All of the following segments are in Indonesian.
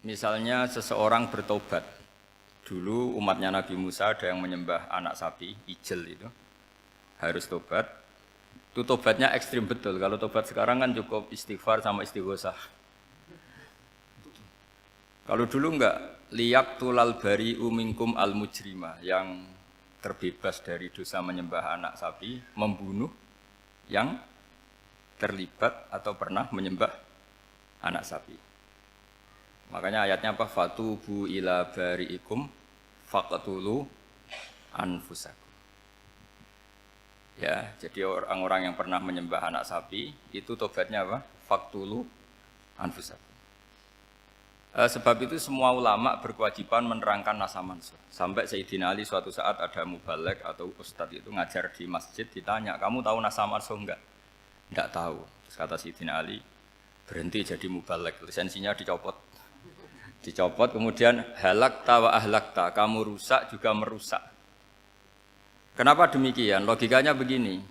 Misalnya seseorang bertobat. Dulu umatnya Nabi Musa ada yang menyembah anak sapi, ijel itu. Harus tobat. Itu tobatnya ekstrim betul. Kalau tobat sekarang kan cukup istighfar sama istighosah. Kalau dulu enggak, liyak tulal bari umingkum al mujrima, yang terbebas dari dosa menyembah anak sapi, membunuh yang terlibat atau pernah menyembah anak sapi. Makanya ayatnya apa? Fatubu ila bari'ikum faqtulu anfusakum. Ya, jadi orang-orang yang pernah menyembah anak sapi itu tobatnya apa? Faqtulu anfusakum. Sebab itu semua ulama berkewajiban menerangkan nasa mansur. Sampai Sayyidina Ali suatu saat ada mubalek atau ustadz itu ngajar di masjid, ditanya, kamu tahu nasa mansur enggak? Enggak tahu. Terus kata Sayyidina Ali, berhenti jadi mubalek, lisensinya dicopot. Dicopot, kemudian halakta wa ahlakta, kamu rusak juga merusak. Kenapa demikian? Logikanya begini,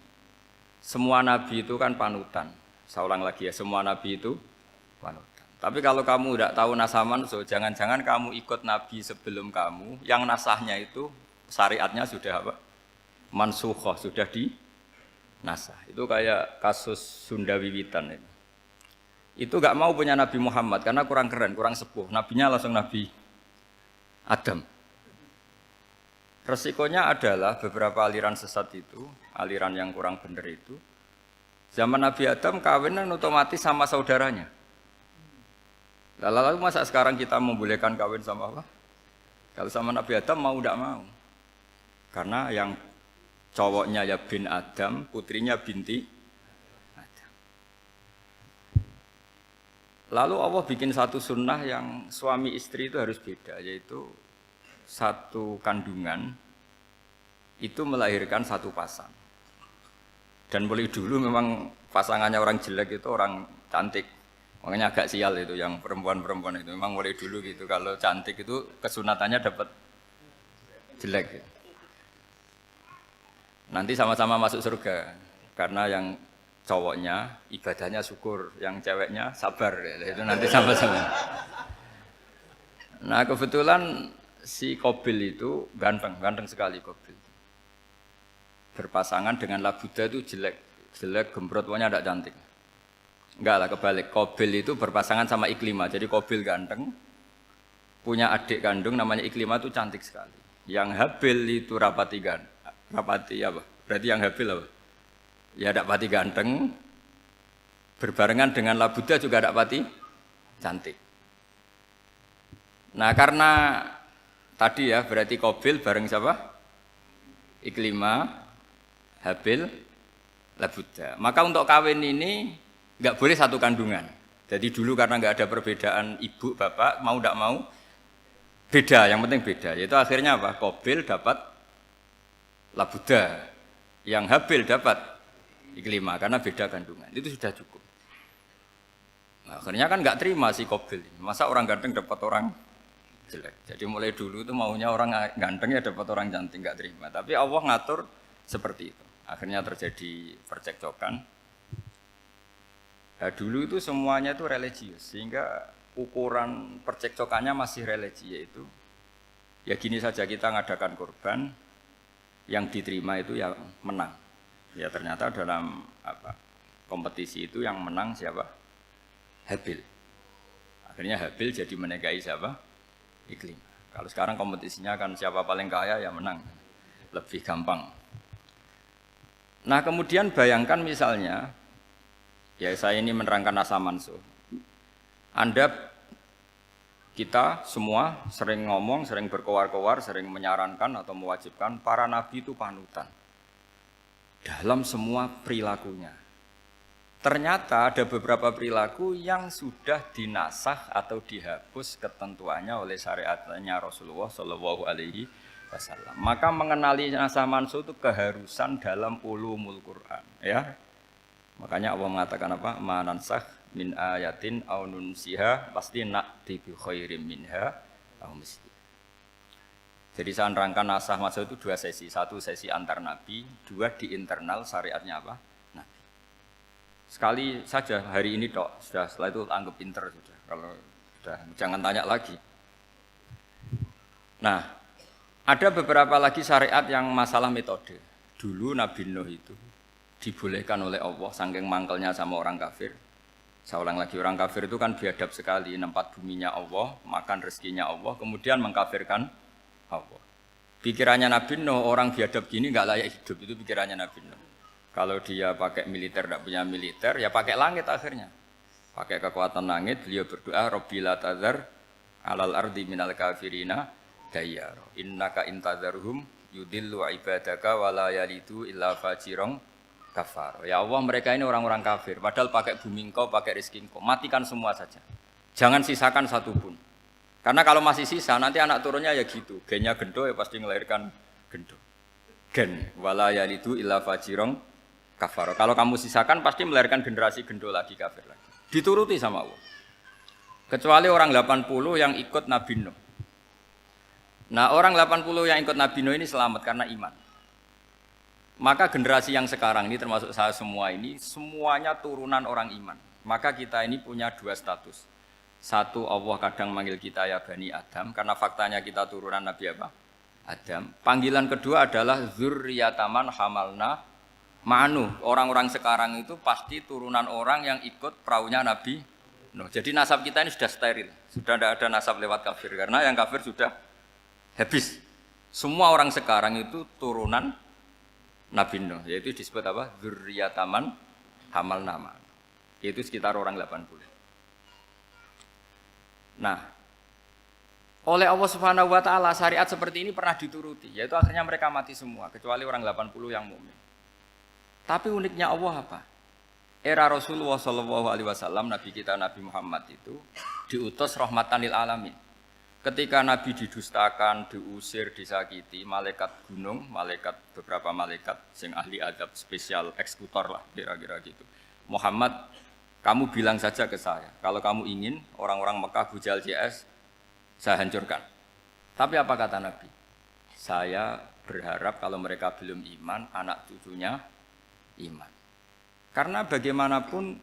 semua nabi itu kan panutan. Saya ulang lagi ya, semua nabi itu panutan. Tapi kalau kamu tidak tahu nasaman, so jangan-jangan kamu ikut nabi sebelum kamu, yang nasahnya itu syariatnya sudah apa? Mansukhoh, sudah di nasah. Itu kayak kasus Sunda Wiwitan ini. Itu gak mau punya Nabi Muhammad karena kurang keren, kurang sepuh. Nabinya langsung Nabi Adam. Resikonya adalah beberapa aliran sesat itu, aliran yang kurang benar itu, zaman Nabi Adam kawinan otomatis sama saudaranya. Lalu masa sekarang kita membolehkan kawin sama apa? Kalau sama Nabi Adam mau tidak mau. Karena yang cowoknya ya bin Adam, putrinya binti. Lalu Allah bikin satu sunnah yang suami istri itu harus beda, yaitu satu kandungan itu melahirkan satu pasang. Dan mulai dulu memang pasangannya orang jelek itu orang cantik. Makanya agak sial itu yang perempuan-perempuan itu. Memang mulai dulu gitu, kalau cantik itu kesunatannya dapat jelek. Nanti sama-sama masuk surga, karena yang cowoknya ibadahnya syukur, yang ceweknya sabar, itu nanti sama-sama. Nah kebetulan si Qabil itu ganteng sekali Qabil. Berpasangan dengan Labuda itu jelek gembrot, pokoknya tidak cantik. Enggak lah, kebalik. Qabil itu berpasangan sama Iklimah, jadi Qabil ganteng, punya adik kandung namanya Iklimah itu cantik sekali. Yang Habil itu rapati apa? Berarti yang Habil apa? Ya tidak pati ganteng, berbarengan dengan Labuda juga tidak pati cantik. Nah karena tadi ya berarti Qabil bareng siapa? Iklimah, Habil, Labuda. Maka untuk kawin ini nggak boleh satu kandungan. Jadi dulu karena nggak ada perbedaan ibu bapak, mau tidak mau beda, yang penting beda. Yaitu akhirnya apa? Qabil dapat Labuda, yang Habil dapat Iklimah karena beda kandungan. Itu sudah cukup. Nah, akhirnya kan nggak terima si Qabil. Masa orang ganteng dapat orang jelek. Jadi mulai dulu itu maunya orang ganteng ya dapat orang cantik, nggak terima. Tapi Allah ngatur seperti itu. Akhirnya terjadi percekcokan. Nah, dulu itu semuanya itu religius, sehingga ukuran percekcokannya masih religi, yaitu ya gini saja, kita ngadakan kurban, yang diterima itu yang menang. Ya ternyata dalam kompetisi itu yang menang siapa? Habil. Akhirnya Habil jadi menikahi siapa? Iklimah. Kalau sekarang kompetisinya kan siapa paling kaya ya menang. Lebih gampang. Nah kemudian bayangkan misalnya, ya saya ini menerangkan nasa mansukh. Kita semua sering ngomong, sering berkoar-koar, sering menyarankan atau mewajibkan para nabi itu panutan dalam semua perilakunya. Ternyata ada beberapa perilaku yang sudah dinasakh atau dihapus ketentuannya oleh syariatnya Rasulullah Shallallahu Alaihi Wasallam. Maka mengenali nasa mansukh itu keharusan dalam ulumul Quran. Ya, makanya Allah mengatakan apa? Manansakh min ayatin aw nunsiha pasti na'ti bi khairim minha aw misli. Jadi saya nerangkan nasah mansukh itu dua sesi. Satu sesi antar nabi, dua di internal syariatnya apa? Nabi. Sekali saja hari ini tok, sudah setelah itu anggap pinter sudah. Kalau Sudah, jangan tanya lagi. Nah, ada beberapa lagi syariat yang masalah metode. Dulu Nabi Nuh itu dibolehkan oleh Allah, saking mangkelnya sama orang kafir. Saya ulang lagi, orang kafir itu kan biadab sekali, nempat buminya Allah, makan rezekinya Allah, kemudian mengkafirkan Allah. Pikirannya Nabi Nuh, orang biadab gini nggak layak hidup, itu pikirannya Nabi Nuh. Kalau dia pakai militer, tidak punya militer, ya pakai langit akhirnya. Pakai kekuatan langit, beliau berdoa, Rabbi la tadzar alal ardi minal kafirina dayyar. Innaka intadzarhum yudillu ibadaka wa la yalidu illa fajirong kafar. Ya Allah, mereka ini orang-orang kafir, padahal pakai bumi engkau, pakai rezeki engkau, matikan semua saja. Jangan sisakan satu pun. Karena kalau masih sisa, nanti anak turunnya ya gitu. Gennya gendo ya pasti melahirkan gendo. Gen, wa la yalidu illa fajirong kafar. Kalau kamu sisakan pasti melahirkan generasi gendo lagi, kafir lagi. Dituruti sama Allah. Kecuali orang 80 yang ikut Nabi Nuh. Nah, orang 80 yang ikut Nabi Nuh ini selamat karena iman. Maka generasi yang sekarang ini termasuk saya semua ini semuanya turunan orang iman. Maka kita ini punya dua status. Satu, Allah kadang manggil kita ya Bani Adam karena faktanya kita turunan Nabi apa? Adam. Panggilan kedua adalah dzurriyyataman hamalna ma'nuh. Orang-orang sekarang itu pasti turunan orang yang ikut perahunya Nabi Nuh. Jadi nasab kita ini sudah steril. Sudah tidak ada nasab lewat kafir karena yang kafir sudah habis. Semua orang sekarang itu turunan Nabi Nuh, yaitu disebut apa? Dzurriyyataman hamalna ma'nuh. Yaitu sekitar orang 80. Nah, oleh Allah Subhanahu wa taala syariat seperti ini pernah dituruti, yaitu akhirnya mereka mati semua kecuali orang 80 yang mukmin. Tapi uniknya Allah apa? Era Rasulullah SAW, Nabi kita Nabi Muhammad itu diutus rahmatan lil alamin. Ketika Nabi didustakan, diusir, disakiti, malaikat gunung, beberapa malaikat sing ahli adab spesial eksekutor lah kira-kira gitu. Muhammad, kamu bilang saja ke saya, kalau kamu ingin orang-orang Mekah Bujal CS saya hancurkan. Tapi apa kata Nabi? Saya berharap kalau mereka belum iman, anak cucunya iman. Karena bagaimanapun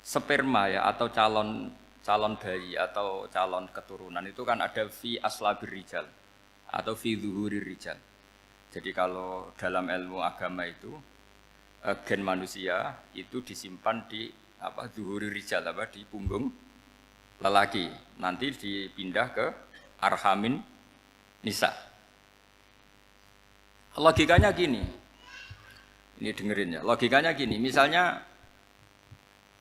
sperma ya atau calon bayi atau calon keturunan itu kan ada fi aslabir rijal atau fi zuhurir rijal. Jadi kalau dalam ilmu agama itu gen manusia itu disimpan di zuhurir rijal di punggung lelaki. Nanti dipindah ke arhamin nisa. Logikanya gini. Ini dengerin ya. Logikanya gini, misalnya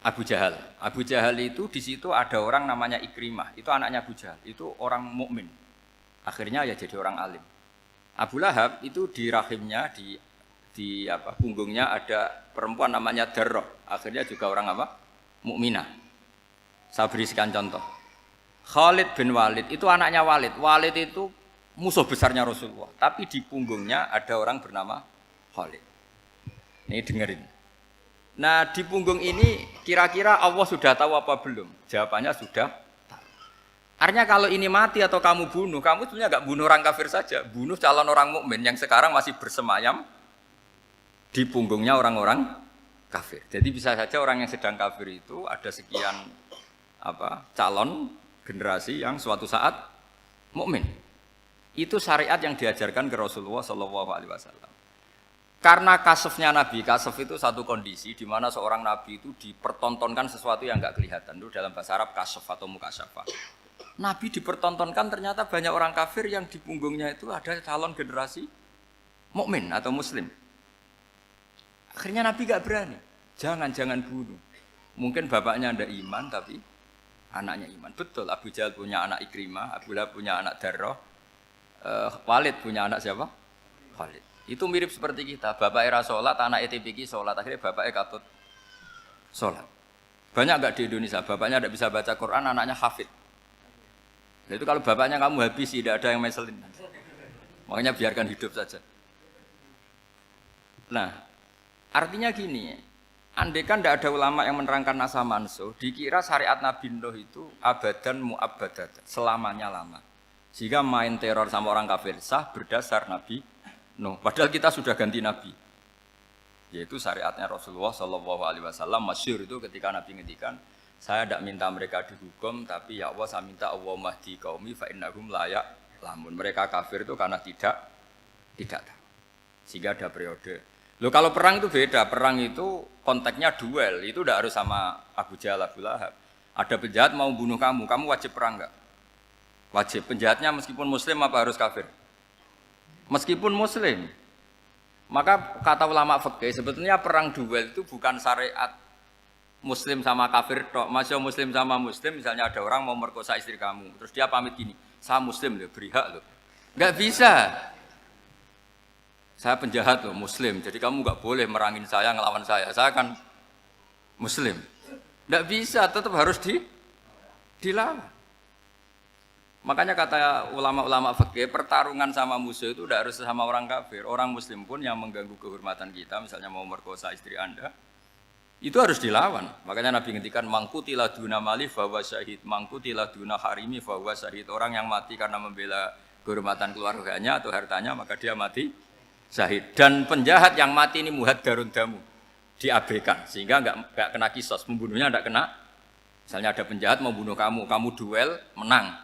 Abu Jahal. Abu Jahal itu di situ ada orang namanya Ikrimah. Itu anaknya Abu Jahal. Itu orang mukmin. Akhirnya ya jadi orang alim. Abu Lahab itu di rahimnya di punggungnya ada perempuan namanya Darroh. Akhirnya juga orang apa? Mukminah. Saya berikan contoh. Khalid bin Walid itu anaknya Walid. Walid itu musuh besarnya Rasulullah. Tapi di punggungnya ada orang bernama Khalid. Ini dengerin. Nah di punggung ini kira-kira Allah sudah tahu apa belum? Jawabannya sudah tahu. Artinya kalau ini mati atau kamu bunuh, kamu sebenarnya nggak bunuh orang kafir saja, bunuh calon orang mukmin yang sekarang masih bersemayam di punggungnya orang-orang kafir. Jadi bisa saja orang yang sedang kafir itu ada sekian calon generasi yang suatu saat mukmin. Itu syariat yang diajarkan ke Rasulullah SAW. Karena kasofnya Nabi, kasof itu satu kondisi di mana seorang Nabi itu dipertontonkan sesuatu yang enggak kelihatan. Itu dalam bahasa Arab kasof atau mukasyafah. Nabi dipertontonkan ternyata banyak orang kafir yang di punggungnya itu ada calon generasi mukmin atau muslim. Akhirnya Nabi enggak berani. Jangan bunuh. Mungkin bapaknya ada iman tapi anaknya iman. Betul, Abu Jahal punya anak Ikrimah, Abu Lahab punya anak Darroh, Walid punya anak siapa? Khalid. Itu mirip seperti kita, bapak era sholat, anak ETPK sholat, akhirnya bapaknya katut sholat. Banyak enggak di Indonesia, bapaknya tidak bisa baca Quran, anaknya hafid. Nah, itu kalau bapaknya kamu habis, tidak ada yang meselin. Makanya biarkan hidup saja. Nah, artinya gini, andaikan tidak ada ulama yang menerangkan nasa mansuh, dikira syariat Nabi Nuh itu abadan mu'abbadat, selamanya lama. Sehingga main teror sama orang kafir sah berdasar Nabi Nuh, padahal kita sudah ganti Nabi. Yaitu syariatnya Rasulullah SAW masyhur itu ketika Nabi ngendikan Saya tidak minta mereka dihukum, tapi ya Allah saya minta Allah mahdi qaumi fa innahum la ya'lamun. Mereka kafir itu karena tidak tahu. Sehingga ada periode. Loh kalau perang itu beda, perang itu konteksnya duel, itu tidak harus sama Abu Jahal, Abu Lahab. Ada penjahat mau bunuh kamu wajib perang enggak? Wajib. Penjahatnya meskipun muslim apa harus kafir? Meskipun muslim. Maka kata ulama fikih sebetulnya perang duel itu bukan syariat muslim sama kafir tok. Masih muslim sama muslim, misalnya ada orang mau merkosa istri kamu, terus dia pamit gini, saya muslim loh, beri hak loh. Enggak bisa. Saya penjahat loh, muslim, jadi kamu enggak boleh merangin saya, ngelawan saya kan muslim. Enggak bisa, tetap harus dilawan. Makanya kata ulama-ulama fikih, pertarungan sama musuh itu tidak harus sama orang kafir. Orang muslim pun yang mengganggu kehormatan kita, misalnya mau merkosa istri Anda, itu harus dilawan. Makanya Nabi ngendikan mangkutila duna mali fahuwa syahid, mangkutila duna harimi fahuwa syahid. Orang yang mati karena membela kehormatan keluarganya atau hartanya, maka dia mati syahid. Dan penjahat yang mati ini muhaddarun damu, diabaikan sehingga enggak kena kisos, membunuhnya enggak kena. Misalnya ada penjahat mau bunuh kamu duel menang.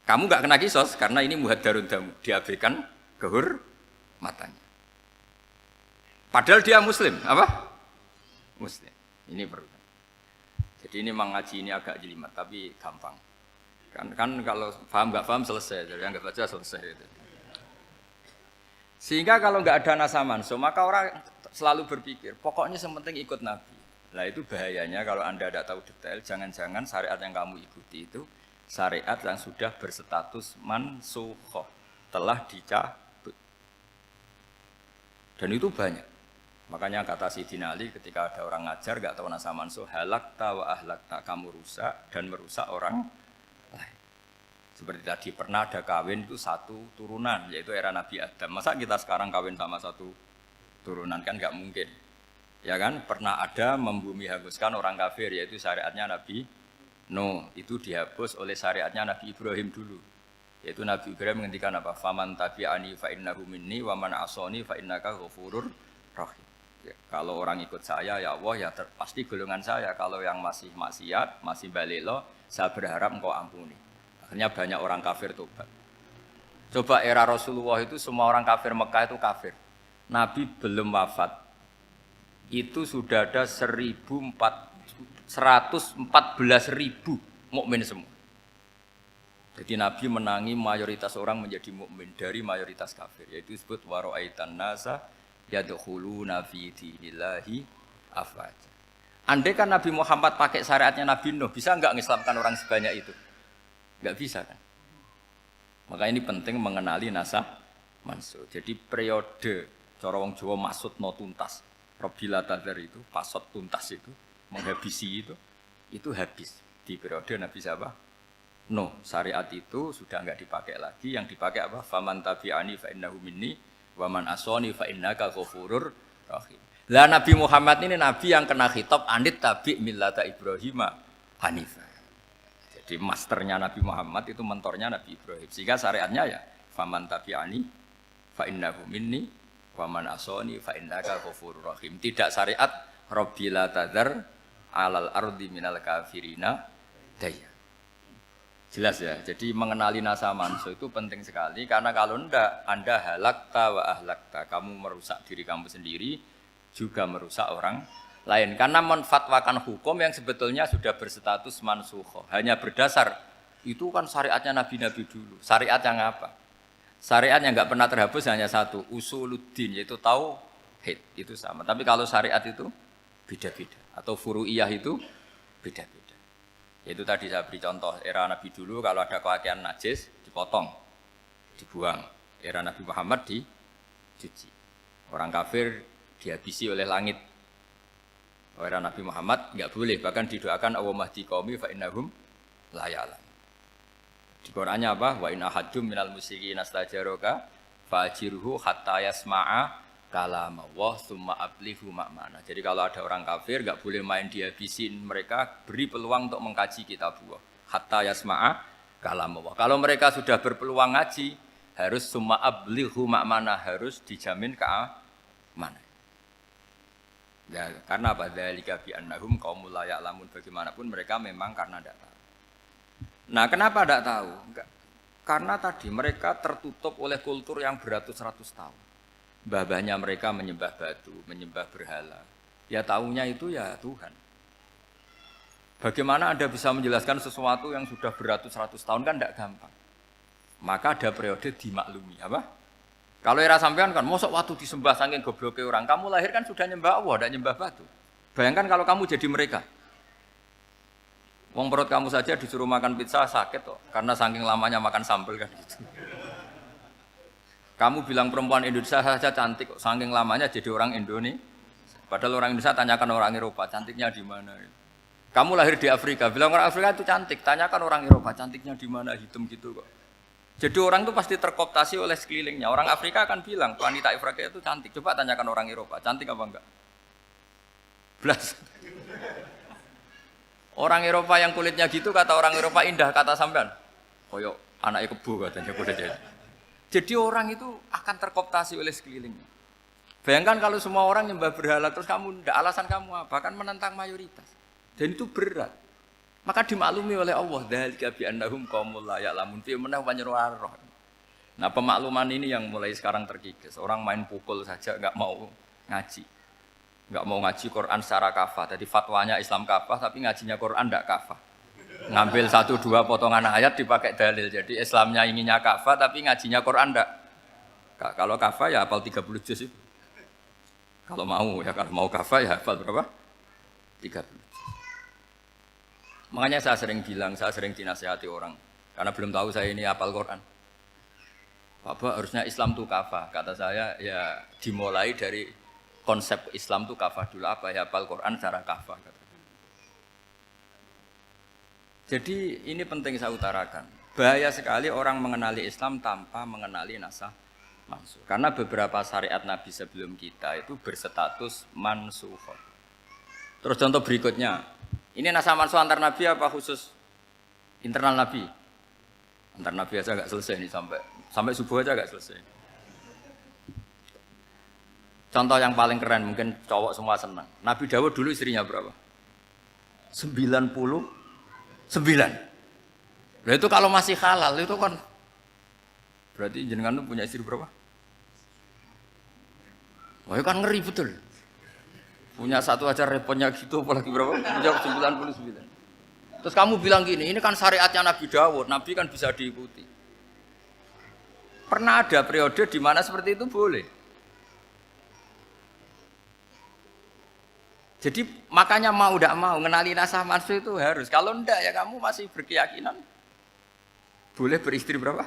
Kamu enggak kena kisos karena ini muhaddarun damu, diabaikan kehormatannya. Padahal dia muslim, apa? Muslim. Ini perlu. Jadi ini mengaji ini agak jelimet tapi gampang. Kan kalau paham enggak paham selesai, jadi anggap aja selesai itu. Sehingga kalau enggak ada nasa mansuh, maka orang selalu berpikir, pokoknya yang penting ikut Nabi. Nah itu bahayanya kalau Anda tidak tahu detail, jangan-jangan syariat yang kamu ikuti itu syariat yang sudah berstatus mansukhoh, telah dicabut. Dan itu banyak. Makanya kata Sayyidina Ali ketika ada orang ngajar gak tahu nasa mansuh, halakta wa ahlakta, kamu rusak dan merusak orang lain. Seperti tadi pernah ada kawin itu satu turunan, yaitu era Nabi Adam. Masa kita sekarang kawin sama satu turunan, kan gak mungkin. Ya kan, pernah ada membumi hanguskan orang kafir, yaitu syariatnya Nabi Nuh, itu dihapus oleh syariatnya Nabi Ibrahim dulu. Yaitu Nabi Ibrahim menghentikan apa? Faman tabi'ani fa innahu minni wa man asoni fa innaka ghafurur rahim. Ya, kalau orang ikut saya ya Allah ya pasti golongan saya. Kalau yang masih maksiat, masih balelo, saya berharap engkau ampuni. Akhirnya banyak orang kafir tobat. Coba era Rasulullah itu semua orang kafir Mekah itu kafir. Nabi belum wafat. Itu sudah ada 114.000 mukmin semua. Jadi Nabi menangi mayoritas orang menjadi mukmin dari mayoritas kafir, yaitu disebut wara'aitan nasa yadkhuluna fi dinillahi afwaja. Andai kan Nabi Muhammad pakai syariatnya Nabi Nuh, bisa enggak mengislamkan orang sebanyak itu? Enggak bisa kan? Maka ini penting mengenali nasah mansuh. Jadi periode cara wong Jawa maksud no tuntas. Robila tadar itu, pasot tuntas itu, menghabisi itu habis di periode Nabi siapa? No, syariat itu sudah enggak dipakai lagi. Yang dipakai apa? Faman tabi'ani fa innahu minni wa man asoni fa innaka ghafurur rahim. Lah Nabi Muhammad ini nabi yang kena khitab anit tabi' millata Ibrahim hanifah. Jadi masternya Nabi Muhammad itu mentornya Nabi Ibrahim. Sehingga syariatnya ya faman tabi'ani fa innahu minni wa man asoni fa innaka ghafurur rahim. Tidak syariat Rabbila tadar alal ardi minal kafirina daya. Jelas ya. Jadi mengenali nasa mansuh itu penting sekali karena kalau enggak Anda halakta wa ahlakta, kamu merusak diri kamu sendiri juga merusak orang lain. Karena menfatwakan hukum yang sebetulnya sudah berstatus mansukh, hanya berdasar itu kan syariatnya nabi-nabi dulu. Syariat yang apa? Syariat yang enggak pernah terhapus hanya satu, usuluddin, yaitu tauhid, itu sama. Tapi kalau syariat itu beda-beda atau furu'iyah itu beda-beda. Yaitu tadi saya beri contoh era Nabi dulu kalau ada pakaian najis dipotong, dibuang. Era Nabi Muhammad dicuci. Orang kafir dihabisi oleh langit. Era Nabi Muhammad enggak boleh, bahkan didoakan Allahumma hdi qaumi fa innahum la ya'lamun. Di Qur'annya apa? Wa in ahadum minal musyrikin astajaraka fa'jirhu hatta yasma'a kalamullah tsumma ablihu ma'mana. Jadi kalau ada orang kafir enggak boleh main dihabisin mereka, beri peluang untuk mengkaji kitabullah. Hatta yasma'a kalamullah. Kalau mereka sudah berpeluang ngaji, harus tsumma ablihu ma'mana, harus dijamin keamanan. Ya, karena apa? Dzalika bi annahum qaumul la ya'lamun. Bagaimanapun mereka memang karena tidak tahu. Nah, kenapa tidak tahu? Enggak. Karena tadi mereka tertutup oleh kultur yang beratus-ratus tahun. Mbah-mbahnya mereka menyembah batu, menyembah berhala. Ya tahunya itu ya Tuhan. Bagaimana Anda bisa menjelaskan sesuatu yang sudah beratus-ratus tahun kan tidak gampang. Maka ada periode dimaklumi, apa? Kalau era sampean kan, mosok waktu disembah saking gobloknya orang, kamu lahir kan sudah nyembah Allah, tidak nyembah batu. Bayangkan kalau kamu jadi mereka. Wong perut kamu saja disuruh makan pizza sakit kok, karena saking lamanya makan sambal kan gitu. Kamu bilang perempuan Indonesia saja cantik kok, saking lamanya jadi orang Indonesia. Padahal orang Indonesia tanyakan orang Eropa, cantiknya di mana? Kamu lahir di Afrika, bilang orang Afrika itu cantik, tanyakan orang Eropa, cantiknya di mana? Hitam gitu kok. Jadi orang itu pasti terkooptasi oleh sekelilingnya. Orang Afrika akan bilang, wanita Afrika itu cantik. Coba tanyakan orang Eropa, cantik apa enggak? Belas. Orang Eropa yang kulitnya gitu, kata orang Eropa indah, kata sampean. Koyok anaknya kebu katanya. Jadi orang itu akan terkooptasi oleh sekelilingnya. Bayangkan kalau semua orang nyembah berhala, terus kamu enggak, alasan kamu apa? Kan menentang mayoritas. Dan itu berat. Maka dimaklumi oleh Allah, dzalika bi annahum qaumul la ya'lamun. Piye meneh panjenengan roh. Nah, pemakluman ini yang mulai sekarang terkikis. Orang main pukul saja enggak mau ngaji. Enggak mau ngaji Quran secara kafah. Jadi fatwanya Islam kafah tapi ngajinya Quran enggak kafah. Ngambil 1-2 potongan ayat dipakai dalil. Jadi Islamnya inginnya kafah tapi ngajinya Quran enggak. Kalau kafah ya hafal 30 juz itu. Kalau mau ya, kalau mau kafah ya hafal berapa? 30. Makanya saya sering bilang, saya sering dinasihati orang karena belum tahu saya ini hafal Quran. Bapak harusnya Islam itu kafah. Kata saya ya dimulai dari konsep Islam itu kafah dulu, apa ya hafal Quran secara kafah. Jadi ini penting saya utarakan. Bahaya sekali orang mengenali Islam tanpa mengenali nasah mansuh. Karena beberapa syariat Nabi sebelum kita itu berstatus mansukhah. Terus contoh berikutnya. Ini nasah mansuh antar Nabi apa khusus internal Nabi? Antar Nabi aja nggak selesai nih sampai subuh aja nggak selesai. Contoh yang paling keren mungkin cowok semua senang. Nabi Dawud dulu istrinya berapa? 99. Nah itu kalau masih halal itu kan berarti jenengan tuh punya istri berapa? Wah itu kan ngeri betul. Punya satu aja repotnya gitu, apalagi berapa? Punya 99. Terus kamu bilang gini, ini kan syariatnya Nabi Dawud, Nabi kan bisa diikuti. Pernah ada periode di mana seperti itu boleh. Jadi makanya mau tidak mau, ngenali nasah mansuh itu harus. Kalau enggak ya kamu masih berkeyakinan, boleh beristri berapa?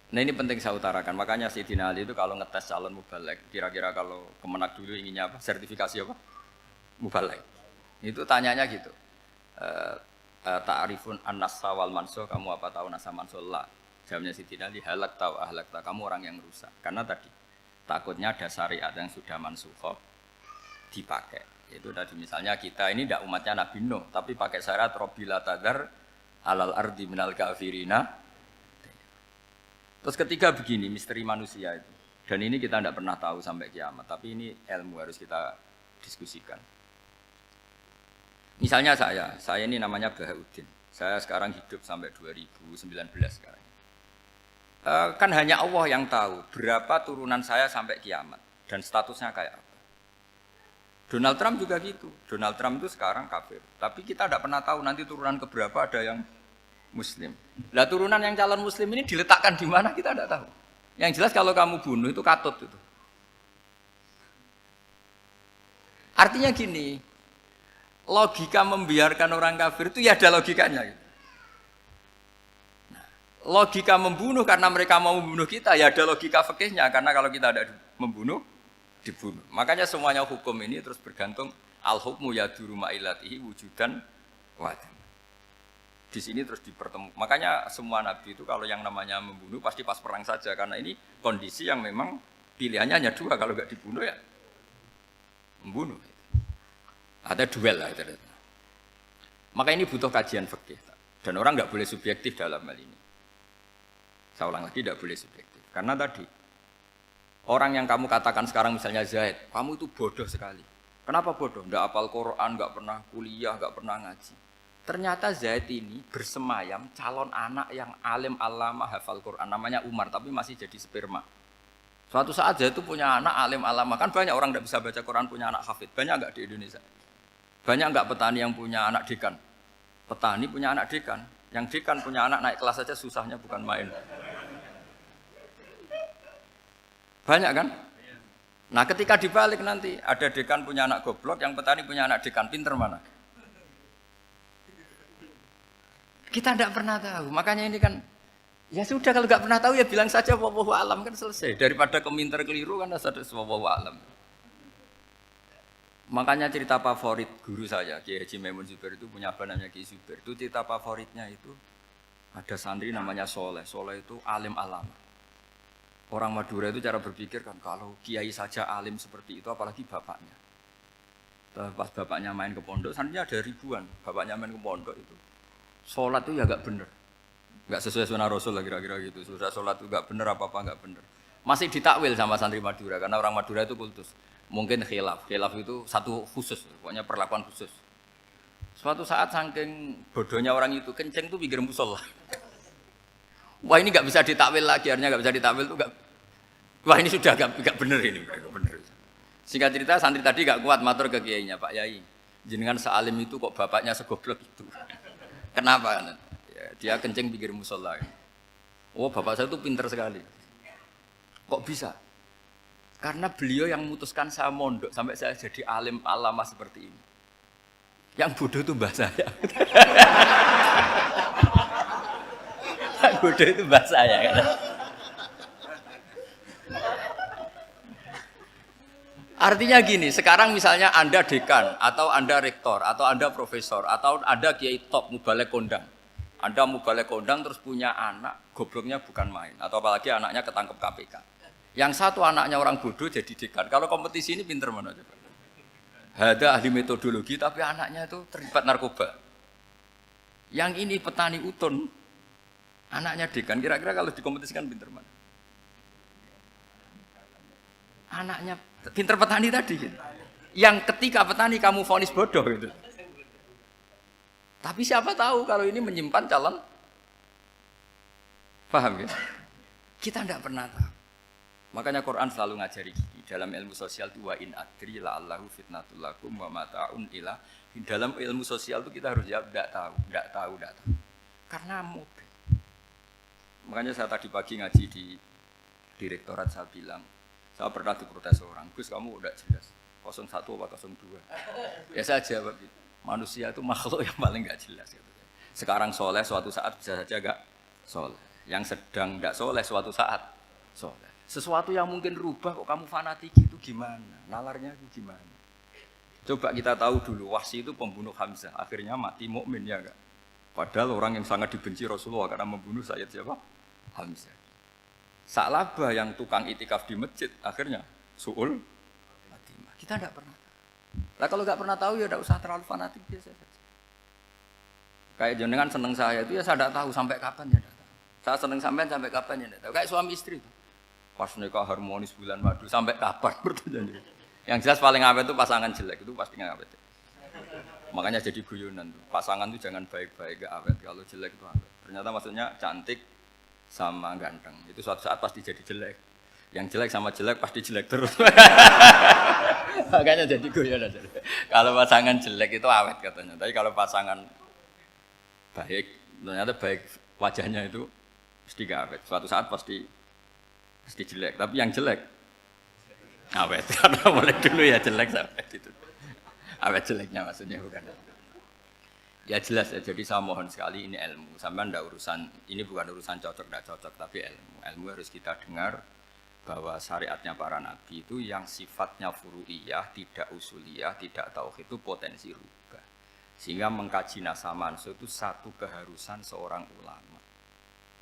Nah ini penting saya utarakan, makanya Sayyidina Ali itu kalau ngetes calon mubaligh, kira-kira kalau Kemenak dulu inginnya apa? Sertifikasi apa? Mubaligh. Itu tanyanya gitu. Ta'rifun an-nassa wal mansuh, kamu apa tahu nasa mansuh? La. Jawabnya Sayyidina Ali, halak tahu ahlak tahu, kamu orang yang rusak. Karena tadi takutnya ada syariat yang sudah mansukhah dipakai. Itu tadi misalnya kita ini tidak umatnya Nabi Nuh, tapi pakai syariat Robbila tadar alal ardi minal kafirina. Terus ketiga begini, misteri manusia itu. Dan ini kita tidak pernah tahu sampai kiamat, tapi ini ilmu harus kita diskusikan. Misalnya saya ini namanya Bahauddin. Saya sekarang hidup sampai 2019 sekarang. Kan hanya Allah yang tahu berapa turunan saya sampai kiamat dan statusnya kayak apa. Donald Trump juga gitu. Donald Trump itu sekarang kafir, tapi kita tidak pernah tahu nanti turunan keberapa ada yang Muslim. Lah turunan yang calon Muslim ini diletakkan di mana kita tidak tahu. Yang jelas kalau kamu bunuh itu katut itu. Artinya gini, logika membiarkan orang kafir itu ya ada logikanya. Nah, logika membunuh karena mereka mau membunuh kita ya ada logika fikihnya karena kalau kita ada membunuh dibunuh. Makanya semuanya hukum ini terus bergantung al-hukmu yaduru ma'ilatihi wujudan wadan. Di sini terus dipertemukan. Makanya semua nabi itu kalau yang namanya membunuh pasti pas perang saja karena ini kondisi yang memang pilihannya hanya dua, kalau nggak dibunuh ya membunuh. Ada duel lah itu. Maka ini butuh kajian fikih dan orang nggak boleh subjektif dalam hal ini. Saya ulang lagi, tidak boleh subjektif karena tadi Orang yang kamu katakan sekarang misalnya Zaid, kamu itu bodoh sekali. Kenapa bodoh? Nggak hafal Quran, nggak pernah kuliah, nggak pernah ngaji. Ternyata Zaid ini bersemayam calon anak yang alim alama hafal Quran. Namanya Umar, tapi masih jadi sperma. Suatu saat Zaid itu punya anak alim alama. Kan banyak orang nggak bisa baca Quran punya anak hafid. Banyak nggak di Indonesia? Banyak nggak petani yang punya anak dekan? Petani punya anak dekan. Yang dekan punya anak naik kelas saja susahnya bukan main. Banyak kan? Nah ketika dibalik nanti ada dekan punya anak goblok, yang petani punya anak dekan, pinter mana? Kita tidak pernah tahu. Makanya ini kan, ya sudah kalau nggak pernah tahu ya bilang saja wallahu alam kan selesai. Daripada keminter keliru kan ada wallahu alam. Makanya cerita favorit guru saya, Kiai Haji Maimun Zubair itu punya apa namanya Kiai Zubair. Itu cerita favoritnya itu ada santri namanya Soleh. Soleh itu alim alama. Orang Madura itu cara berpikir kan kalau kiai saja alim seperti itu apalagi bapaknya. Pas bapaknya main ke pondok, santrinya ada ribuan. Bapaknya main ke pondok itu. Sholat itu ya gak bener. Gak sesuai sunnah Rasul lah kira-kira gitu. Sudah sholat itu gak bener apa-apa gak bener. Masih ditakwil sama santri Madura karena orang Madura itu kultus. Mungkin khilaf. Khilaf itu satu khusus, pokoknya perlakuan khusus. Suatu saat saking bodohnya orang itu kenceng tuh pinggir musola. Wah ini nggak bisa ditakwil lagi, akhirnya nggak bisa ditakwil tuh nggak. Wah ini sudah nggak bener ini, nggak bener. Singkat cerita santri tadi nggak kuat matur ke kiainya, Pak Yai, jenengan sealim itu kok bapaknya segoblok itu. Kenapa? Ya, dia kencing pinggir musola. Oh bapak saya itu pinter sekali. Kok bisa? Karena beliau yang memutuskan saya mondok sampai saya jadi alim alama seperti ini. Yang bodoh itu mbah saya. Bodoh itu bahasa saya kan. Artinya gini, sekarang misalnya Anda dekan atau Anda rektor atau Anda profesor atau Anda kiai top mubalek kondang. Anda mubalek kondang terus punya anak gobloknya bukan main atau apalagi anaknya ketangkep KPK. Yang satu anaknya orang bodoh jadi dekan. Kalau kompetisi ini pinter mana coba? Ada ahli metodologi tapi anaknya itu terlibat narkoba. Yang ini petani utun. Anaknya dekan, kira-kira kalau dikompetisikan pinter mana? Anaknya pinter petani tadi gitu. Yang ketika petani kamu vonis bodoh gitu. Tapi siapa tahu kalau ini menyimpan calon. Paham ya? Kita tidak pernah tahu. Makanya Quran selalu ngajari dalam ilmu sosial itu wa in adri la'allahu fitnatul lakum wa mata'un ila. Dalam ilmu sosial itu kita harus jawab tidak tahu. Karena mudah. Makanya saya tadi pagi ngaji di direktorat saya bilang, saya pernah diprotes orang, Gus kamu udah jelas, 01 apa 02. Ya saya jawab, manusia itu makhluk yang paling gak jelas. Gitu. Sekarang soleh suatu saat bisa saja gak soleh. Yang sedang gak soleh suatu saat soleh. Sesuatu yang mungkin rubah kok kamu fanatik itu gimana? Nalarnya itu gimana? Coba kita tahu dulu, Wahsy itu pembunuh Hamzah, akhirnya mati mukmin ya enggak? Padahal orang yang sangat dibenci Rasulullah karena membunuh Sayyid siapa? Hamzah. Sa'labah yang tukang itikaf di masjid akhirnya su'ul khatimah. Kita tidak pernah tahu. Nah kalau nggak pernah tahu ya tidak usah terlalu fanatik biasa saja. Kayak jenengan seneng saya itu ya saya tidak tahu sampai kapan ya tidak tahu. Saya seneng sampai kapan ya tidak tahu. Kayak suami istri itu. Pas nikah harmonis bulan madu sampai kapan bertanya. Yang jelas paling awet itu pasangan jelek itu pasti nggak awet. Makanya jadi guyonan tuh. Pasangan tuh jangan baik-baik gak awet. Kalau jelek itu awet. Ternyata maksudnya cantik sama ganteng. Itu suatu saat pasti jadi jelek. Yang jelek sama jelek pasti jelek terus. Makanya jadi guyonan. Kalau pasangan jelek itu awet katanya. Tapi kalau pasangan baik, ternyata baik wajahnya itu pasti gak awet. Suatu saat pasti jelek. Tapi yang jelek awet. Karena mulai dulu ya jelek sampai itu. Awet jeleknya maksudnya bukan. Ya jelas ya, jadi saya mohon sekali ini ilmu. Sampai ndak urusan, ini bukan urusan cocok ndak cocok, tapi ilmu. Ilmu harus kita dengar bahwa syariatnya para nabi itu yang sifatnya furu'iyah, tidak usuliyah, tidak tauhid itu potensi rubah. Sehingga mengkaji nasab mansukh itu satu keharusan seorang ulama.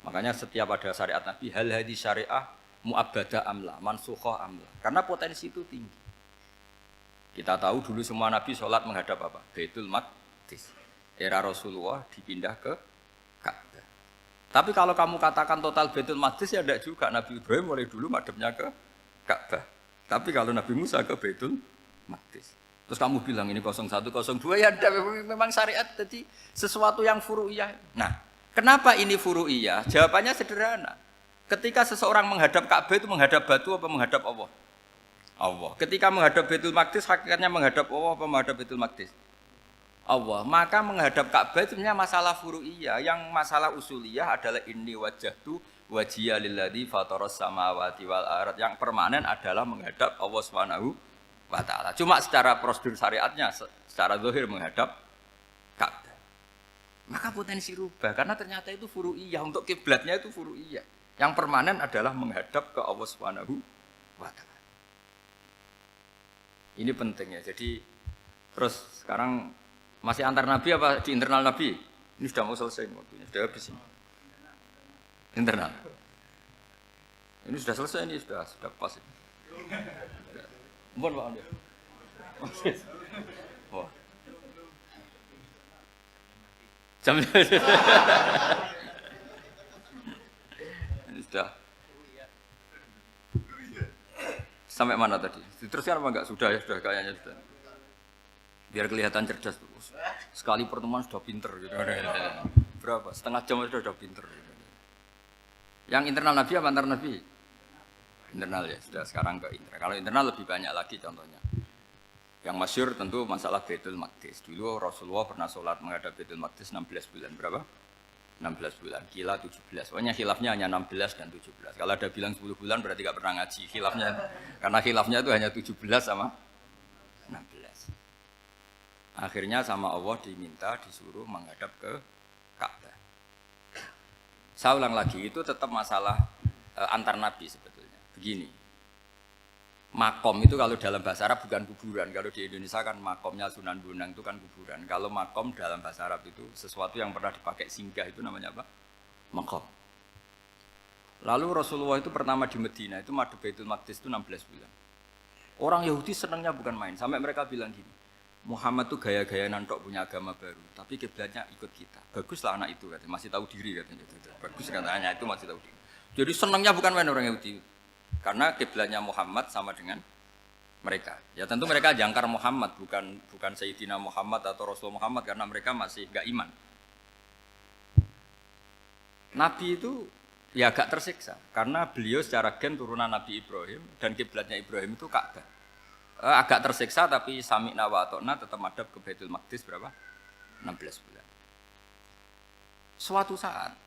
Makanya setiap ada syariat nabi, hal hadis syariah mu'abbadah amla, mansukhah amla. Karena potensi itu tinggi. Kita tahu dulu semua nabi sholat menghadap apa? Baitul Maqdis. Era Rasulullah dipindah ke Ka'bah. Tapi kalau kamu katakan total Baitul Maqdis ya tidak juga. Nabi Ibrahim mulai dulu madhabnya ke Ka'bah. Tapi kalau Nabi Musa ke Baitul Maqdis. Terus kamu bilang ini 0102 ya ada memang syariat jadi sesuatu yang furu'iyah. Nah, kenapa ini furu'iyah? Jawabannya sederhana. Ketika seseorang menghadap Ka'bah itu menghadap batu apa menghadap Allah? Allah. Ketika menghadap Baitul Maqdis hakikatnya menghadap Allah apa menghadap Baitul Maqdis? Allah. Maka menghadap Ka'bah itu sebenarnya masalah furu'iyah. Yang masalah usuliyah adalah inni wajjahtu wajhiya lilladzi fataras samawati wal ardh. Yang permanen adalah menghadap Allah Subhanahu wa ta'ala. Cuma secara prosedur syariatnya secara zahir menghadap Ka'bah. Maka potensi rubah karena ternyata itu furu'iyah, untuk kiblatnya itu furu'iyah. Yang permanen adalah menghadap ke Allah Subhanahu wa ta'ala. Ini pentingnya. Jadi terus sekarang masih antar nabi apa di internal nabi? Ini sudah mau selesai waktunya, sudah habis ini. Internal. Ini sudah selesai, ini sudah pas ini. Mohon Pak Andi. Wah. Jam ini sudah. Sampai mana tadi? Diteruskan apa enggak? Sudah ya, sudah kayaknya sudah. Biar kelihatan cerdas terus. Sekali pertemuan sudah pinter gitu. Berapa? Setengah jam sudah pinter. Yang internal Nabi apa antar Nabi? Internal ya, sudah sekarang ke internal. Kalau internal lebih banyak lagi contohnya. Yang masyhur tentu masalah Baitul Maqdis. Dulu Rasulullah pernah sholat menghadap Baitul Maqdis 16 bulan. Berapa? 16 bulan. Kila 17. Pokoknya khilafnya hanya 16 dan 17. Kalau ada bilang 10 bulan berarti gak pernah ngaji. Khilafnya, karena khilafnya itu hanya 17 sama 16. Akhirnya sama Allah diminta, disuruh menghadap ke Ka'bah. Saya ulang lagi, itu tetap masalah antar nabi sebetulnya. Begini, makom itu kalau dalam bahasa Arab bukan kuburan. Kalau di Indonesia kan makomnya Sunan Bonang itu kan kuburan. Kalau makom dalam bahasa Arab itu sesuatu yang pernah dipakai singgah itu namanya apa? Makom. Lalu Rasulullah itu pertama di Medina itu madhep Baitul Maqdis itu 16 bulan. Orang Yahudi senangnya bukan main. Sampai mereka bilang gini, Muhammad tuh gaya-gaya nantok punya agama baru. Tapi kiblatnya ikut kita. Baguslah anak itu katanya. Masih tahu diri katanya. Bagus katanya itu masih tahu diri. Jadi senangnya bukan main orang Yahudi. Karena kiblatnya Muhammad sama dengan mereka. Ya tentu mereka jangkar Muhammad, bukan Sayyidina Muhammad atau Rasul Muhammad karena mereka masih enggak iman. Nabi itu ya agak tersiksa karena beliau secara gen turunan Nabi Ibrahim dan kiblatnya Ibrahim itu Ka'bah. Agak tersiksa tapi sami'na wa ata'na tetap madhab ke Baitul Maqdis berapa? 16 bulan. Suatu saat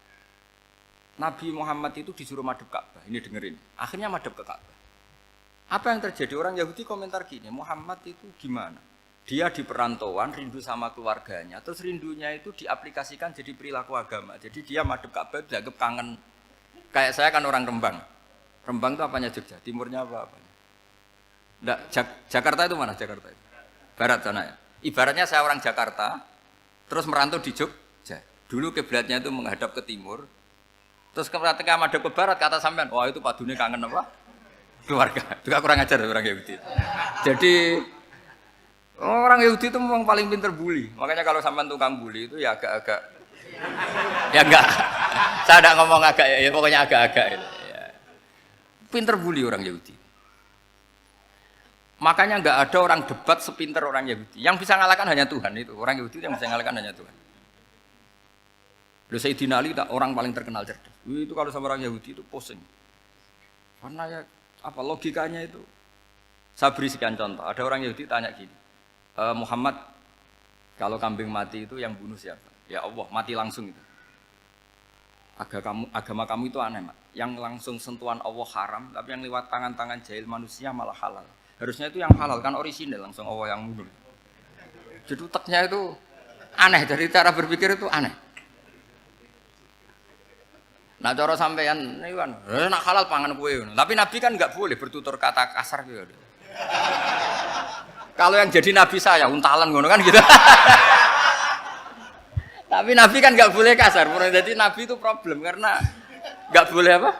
Nabi Muhammad itu disuruh madhab Ka'bah. Ini dengerin. Akhirnya madhab ke Ka'bah. Apa yang terjadi? Orang Yahudi komentar gini, Muhammad itu gimana? Dia di perantauan, rindu sama keluarganya. Terus rindunya itu diaplikasikan jadi perilaku agama. Jadi dia madhab Ka'bah dianggap kangen. Kayak saya kan orang Rembang. Rembang itu apanya Jogja? Timurnya apa-apanya? Enggak, Jakarta itu mana Jakarta itu? Barat sana ya. Ibaratnya saya orang Jakarta, terus merantau di Jogja. Dulu kiblatnya itu menghadap ke timur. Terus ketika madhab ke barat kata sampean, wah itu padune kangen apa? Keluarga. Juga kurang ajar orang Yahudi. Jadi orang Yahudi itu memang paling pinter bully. Makanya kalau sampean tukang bully itu ya agak-agak ya enggak. Saya enggak ngomong agak ya, pokoknya agak-agak ya. Pinter bully orang Yahudi. Makanya enggak ada orang debat sepinter orang Yahudi. Yang bisa ngalahkan hanya Tuhan itu. Orang Yahudi yang bisa ngalahkan hanya Tuhan. Sayyidina Ali orang paling terkenal cerdas. Itu kalau sama orang Yahudi itu pusing. Karena ya apa logikanya itu? Saya beri sekian contoh. Ada orang Yahudi tanya gini, Muhammad, kalau kambing mati itu yang bunuh siapa? Ya Allah, mati langsung itu. Agama kamu itu aneh, Mak. Yang langsung sentuhan Allah haram, tapi yang lewat tangan-tangan jahil manusia malah halal. Harusnya itu yang halal kan orisinal langsung Allah yang bunuh. Jadi utaknya itu aneh, dari cara berpikir itu aneh. Nah cara sampean ini kan, nak halal pangan kue. Tapi Nabi kan nggak boleh bertutur kata kasar gitu. Kalau yang jadi Nabi saya untalan ngono kan gitu. Tapi Nabi kan nggak boleh kasar. Jadi Nabi itu problem karena nggak boleh apa?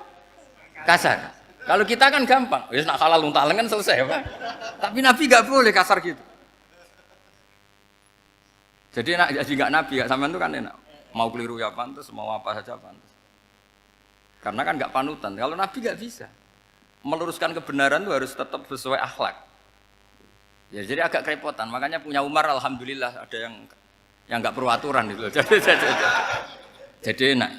Kasar. Kalau kita kan gampang, wis nak halal untalan kan selesai apa? Tapi Nabi nggak boleh kasar gitu. Jadi nggak Nabi, nggak sampean itu kan enak. Mau keliru ya pantas, mau apa saja pantas. Karena kan nggak panutan. Kalau Nabi nggak bisa. meluruskan kebenaran itu harus tetap sesuai akhlak. Ya, jadi agak kerepotan. Makanya punya Umar alhamdulillah ada yang nggak perlu aturan itu. Jadi enak.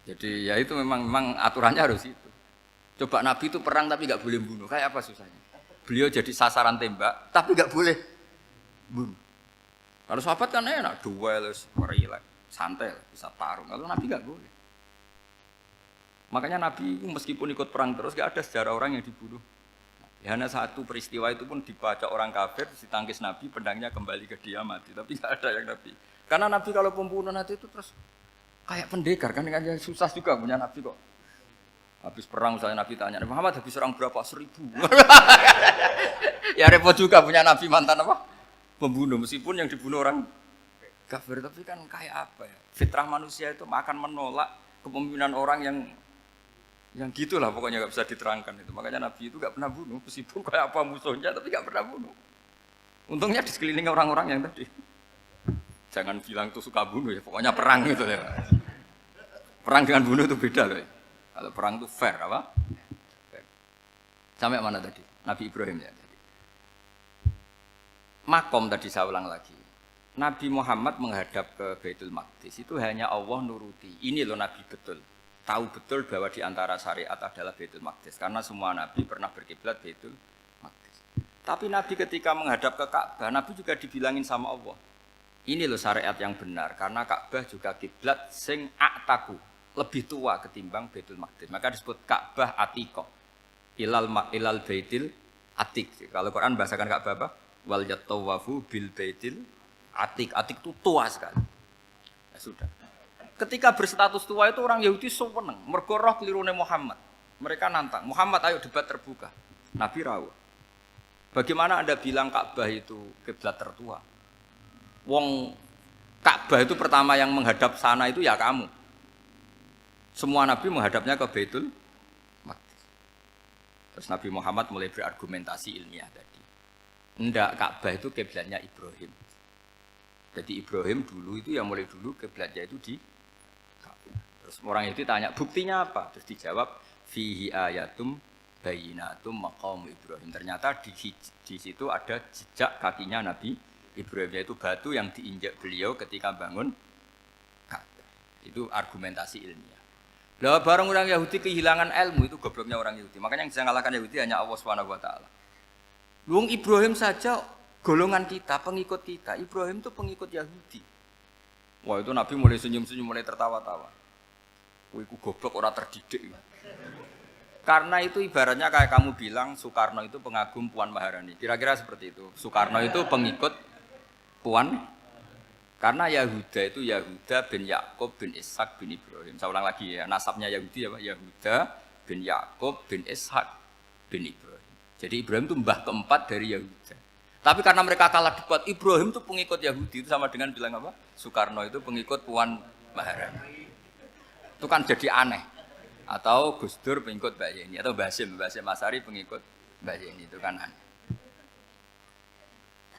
Jadi ya itu memang aturannya harus itu. Coba Nabi itu perang tapi nggak boleh bunuh. Kayak apa susahnya? Beliau jadi sasaran tembak tapi nggak boleh bunuh. Kalau sahabat kan enak, duel, relax, santai, bisa tarung. Kalau Nabi nggak boleh. Makanya Nabi meskipun ikut perang terus nggak ada sejarah orang yang dibunuh. Ya, hanya satu peristiwa itu pun dibaca orang kafir, ditangkis Nabi, pedangnya kembali ke dia mati. Tapi nggak ada yang Nabi. Karena Nabi kalau pembunuh nanti itu terus kayak pendekar kan susah juga punya Nabi kok. Habis perang misalnya Nabi tanya, Muhammad habis serang berapa? 1000. Ya repot juga punya Nabi mantan apa? Pembunuh meskipun yang dibunuh orang kafir, tapi kan kayak apa ya? Fitrah manusia itu akan menolak kepemimpinan orang yang gitulah pokoknya nggak bisa diterangkan itu. Makanya Nabi itu nggak pernah bunuh meskipun kayak apa musuhnya tapi nggak pernah bunuh. Untungnya di sekeliling orang-orang yang tadi. Jangan bilang tuh suka bunuh ya, pokoknya perang gitu ya. Perang dengan bunuh itu beda loh. Ya. Kalau perang itu fair apa? Fair. Sampai mana tadi? Nabi Ibrahim ya. Makom tadi saya ulang lagi. Nabi Muhammad menghadap ke Baitul Maqdis itu hanya Allah nuruti. Ini loh Nabi betul. Tahu betul bahwa di antara syariat adalah Baitul Maqdis. Karena semua Nabi pernah berkiblat Baitul Maqdis. Tapi Nabi ketika menghadap ke Ka'bah, Nabi juga dibilangin sama Allah. Ini loh syariat yang benar. Karena Ka'bah juga kiblat sing a'taku. Lebih tua ketimbang Baitul Maqdis. Maka disebut Ka'bah Atiqah. Ilal Baitil Atiq. Kalau Quran bahasakan Ka'bah apa? Wal yatawafu bil Baitil Atiq. Atiq itu tua sekali. Ya sudah. Ketika berstatus tua itu orang Yahudi seneng, mergo roh kelirune Muhammad. Mereka nantang, Muhammad ayo debat terbuka. Nabi rawuh. Bagaimana Anda bilang Ka'bah itu kiblat tertua? Wong Ka'bah itu pertama yang menghadap sana itu ya kamu. Semua Nabi menghadapnya ke Baitul Maqdis. Terus Nabi Muhammad mulai berargumentasi ilmiah tadi. Enggak, Ka'bah itu kiblatnya Ibrahim. Jadi Ibrahim dulu itu yang mulai dulu kiblatnya itu di Ka'bah. Terus orang itu tanya, buktinya apa? Terus dijawab, fihi ayatum bayinatum maqam Ibrahim. Ternyata di situ ada jejak kakinya Nabi Ibrahim, yaitu batu yang diinjak beliau ketika bangun Ka'bah. Itu argumentasi ilmiah. Lah barang orang Yahudi kehilangan ilmu itu gobloknya orang Yahudi. Makanya yang bisa mengalahkan Yahudi hanya Allah Subhanahu wa taala. Luang Ibrahim saja golongan kita, pengikut kita. Ibrahim itu pengikut Yahudi. Wah, itu Nabi mulai senyum-senyum, mulai tertawa-tawa. Wah, itu goblok orang terdidik. Karena itu ibaratnya kayak kamu bilang Soekarno itu pengagum Puan Maharani. Kira-kira seperti itu. Soekarno itu pengikut Puan. Karena Yahuda itu Yahuda bin Yakub bin Ishak bin Ibrahim. Saya ulang lagi ya, nasabnya Yahudi apa? Yahuda bin Yakub bin Ishak bin Ibrahim. Jadi Ibrahim itu mbah keempat dari Yahuda. Tapi karena mereka kalah debat, Ibrahim itu pengikut Yahudi. Itu sama dengan bilang apa? Soekarno itu pengikut Puan Maharani. Itu kan jadi aneh. Atau Gus Dur pengikut Mbak Yeni. Atau Basim Asari pengikut Mbak Yeni. Itu kan aneh.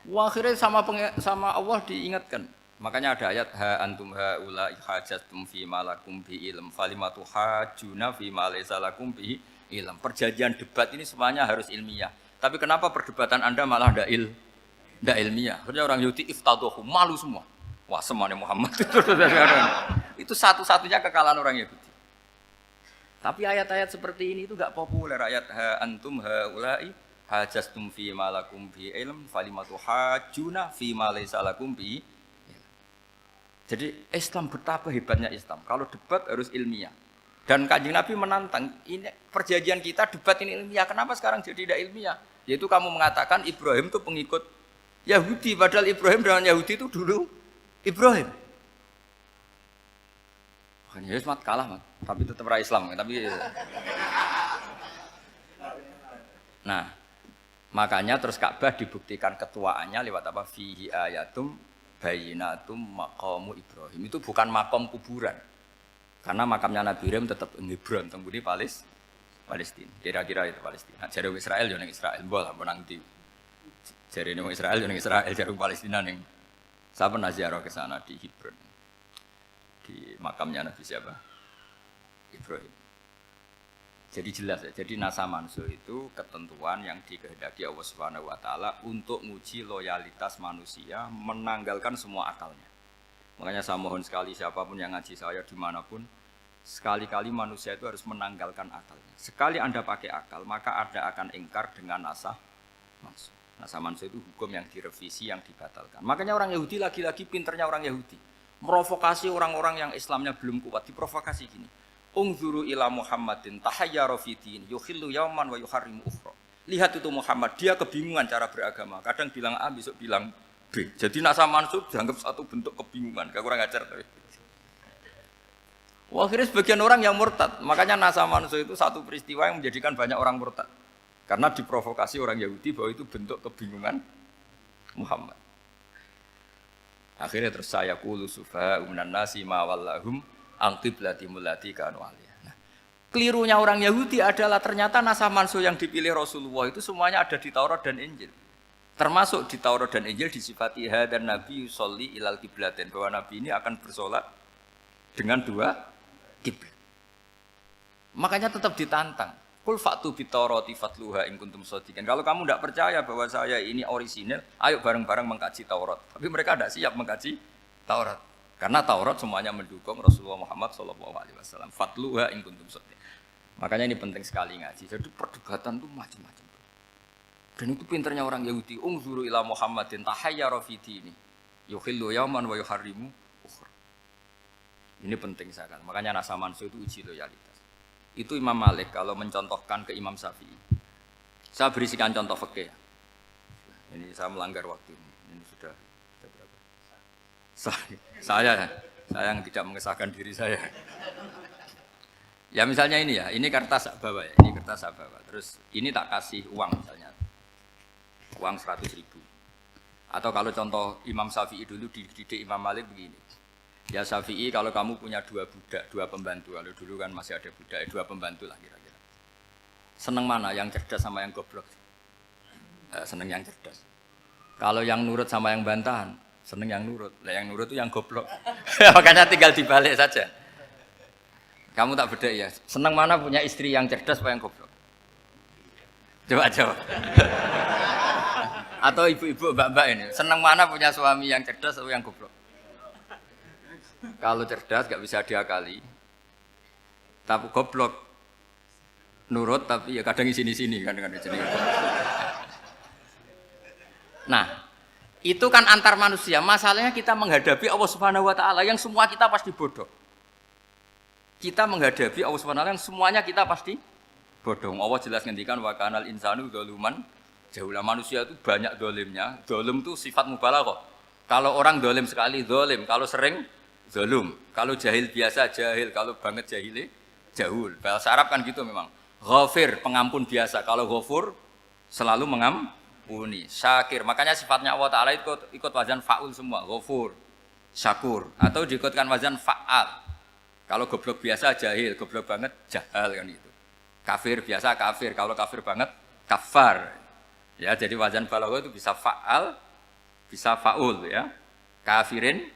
Wah, akhirnya sama Allah diingatkan. Makanya ada ayat ha antum haula hajjatum fi malakum bi ilm falimatu hajuna fi ma laysa lakum bi ilm. Perjanjian debat ini semuanya harus ilmiah. Tapi kenapa perdebatan Anda malah ndak ilmiah? Akhirnya orang Yahudi iftaduhu, malu semua. Wah, semuanya Muhammad itu satu-satunya kekalahan orang Yahudi. Tapi ayat-ayat seperti ini itu enggak populer. Ayat ha antum haula'i hajjastum fi malakum bi ilm falimatu hajuna fi ma laysa lakum bi. Jadi Islam betapa hebatnya Islam. Kalau debat harus ilmiah. Dan Kanjeng Nabi menantang, ini perjanjian kita debat ini ilmiah. Kenapa sekarang jadi tidak ilmiah? Yaitu kamu mengatakan Ibrahim itu pengikut Yahudi. Padahal Ibrahim dengan Yahudi itu dulu Ibrahim. Makanya ya semat kalah, man. Tapi tetap ra Islam. Tapi nah, makanya terus Ka'bah dibuktikan ketuaannya lewat apa? Fihi ayatum bayinatum maqamu Ibrahim. Itu bukan makam kuburan. Karena makamnya Nabi Ibrahim tetap di Hebron, tempat Palestina. Kira-kira itu Palestina. Jare Israel yo ning Israel, mbah menang di. Jare ning Israel yo ning Israel, jare Palestina ning. Saya pernah ziarah ke sana di Hebron. Di makamnya Nabi siapa? Ibrahim. Jadi jelas ya. Jadi nasa mansuh itu ketentuan yang dikehendaki Allah Subhanahu wa taala untuk menguji loyalitas manusia, menanggalkan semua akalnya. Makanya saya mohon sekali siapapun yang ngaji saya dimanapun, sekali-kali manusia itu harus menanggalkan akalnya. Sekali Anda pakai akal, maka Anda akan ingkar dengan nasa mansuh. Nasa mansuh itu hukum yang direvisi, yang dibatalkan. Makanya orang Yahudi lagi-lagi pinternya orang Yahudi. Merovokasi orang-orang yang Islamnya belum kuat, diprovokasi gini. Ungzuru ila Muhammadin tahayyara fi din yukhillu yauman wa yuharrimu ukhra. Lihat itu Muhammad, dia kebingungan cara beragama. Kadang bilang A, besok bilang B. Jadi nasa mansuh dianggap satu bentuk kebingungan. Gak kurang ajar tapi. Wah, akhirnya sebagian orang yang murtad. Makanya nasa mansuh itu satu peristiwa yang menjadikan banyak orang murtad. Karena diprovokasi orang Yahudi bahwa itu bentuk kebingungan Muhammad. Akhirnya terus saya qulu sufa minan nasi ma wallahum al-qiblatimul lati kanu alaiha. Nah, kelirunya orang Yahudi adalah ternyata nasa mansuh yang dipilih Rasulullah itu semuanya ada di Taurat dan Injil. Termasuk di Taurat dan Injil disifati dan Nabi yusolli ilal qiblatin, bahwa Nabi ini akan bersolat dengan dua kiblat. Makanya tetap ditantang. Kul fa'tu bitaurati fatluha in kuntum shadiqin. Kalau kamu tidak percaya bahwa saya ini orisinil, ayo bareng-bareng mengkaji Taurat. Tapi mereka tidak siap mengkaji Taurat. Karena Taurat semuanya mendukung Rasulullah Muhammad SAW. Fatluha in kuntum shadiqin. Makanya ini penting sekali ngaji. Jadi perdebatan itu macam-macam. Dan itu pinternya orang Yahudi. Ungzuru ila Muhammadin tahayyara fi dini yukhillu yauman wa yuharrimu ukhra. Ini penting sekali. Makanya nasa mansuh itu uji loyalitas. Itu Imam Malik kalau mencontohkan ke Imam Syafi'i. Saya berisikan contoh fikih. Ini saya melanggar waktu ini. Ini sudah berapa? Saya yang tidak mengesahkan diri saya. Ya misalnya ini ya, ini kertas saya bawa ya, ini kertas saya bawa. Terus ini tak kasih uang misalnya, uang 100.000. Atau kalau contoh Imam Syafi'i dulu dididik Imam Malik begini. Ya Syafi'i, kalau kamu punya 2 budak, 2 pembantu, kalau dulu kan masih ada budak, 2 pembantu lah kira-kira. Seneng mana, yang cerdas sama yang goblok? Seneng yang cerdas. Kalau yang nurut sama yang bantahan, seneng yang nurut. Lah yang nurut itu yang goblok. Makanya tinggal dibalik saja. Kamu tak beda ya. Seneng mana punya istri yang cerdas apa yang goblok? Coba jawab. Atau ibu-ibu, mbak-mbak ini, seneng mana punya suami yang cerdas atau yang goblok? Kalau cerdas gak bisa diakali, tapi goblok nurut tapi ya kadang sini-sini kan. Nah, itu kan antar manusia. Masalahnya kita menghadapi Allah Subhanahu wa taala yang semua kita pasti bodoh. Kita menghadapi Allah Subhanahu wa taala yang semuanya kita pasti bodoh. Allah jelas ngendikan wa kanal insanu dzaluman jahula. Manusia itu banyak dolimnya. Dolim itu sifat mubalaghah. Kalau orang dolim sekali dolim, kalau sering zalum, kalau jahil biasa jahil, kalau banget jahile jahul. Bahasa Arab kan gitu memang. Ghafir, pengampun biasa. Kalau ghafur selalu mengampuni. Syakir, makanya sifatnya Allah Ta'ala ikut wazan fa'ul semua. Ghafur, syakur. Atau diikutkan wazan fa'al. Kalau goblok biasa jahil, goblok banget jahal kan itu. Kafir biasa kafir, kalau kafir banget kafar. Ya, jadi wazan balaghah itu bisa fa'al, bisa fa'ul ya. Kafirin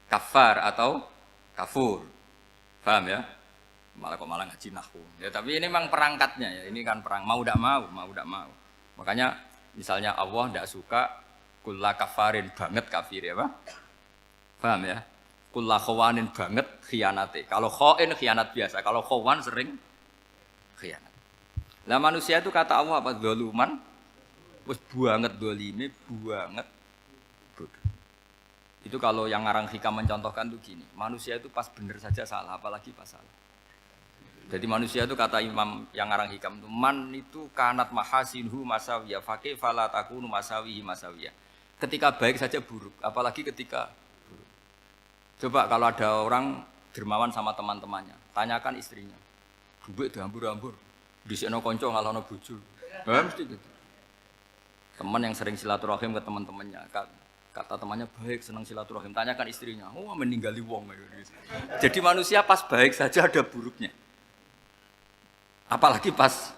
kafar atau kafur, paham ya? Malah ngaji nahwu. Ya tapi ini memang perangkatnya ya. Ini kan perang mau tidak mau. Makanya misalnya Allah tidak suka kulla kafarin banget kafir ya pak? Paham ya? Kulla khawanin banget khianate. Kalau khain khianat biasa, kalau khawan sering khianat. Lah manusia itu kata Allah apa? Zaluman, wis banget dolime, banget bodoh. Itu kalau yang ngarang hikam mencontohkan tuh gini, manusia itu pas bener saja salah, apalagi pas salah. Jadi manusia itu kata imam yang ngarang hikam itu, man itu kanat mahasinhu masawiyah, fakih fala takunu masawihi masawiyah. Ketika baik saja buruk, apalagi ketika buruk. Coba kalau ada orang dermawan sama teman-temannya, tanyakan istrinya, duit dihambur-hambur, disekno konco ngalono bojo. Mesti gitu. Teman yang sering silaturahim ke teman-temannya, kata temannya baik, senang silaturahim, tanyakan istrinya, oh meninggali wong. Jadi manusia pas baik saja ada buruknya, apalagi pas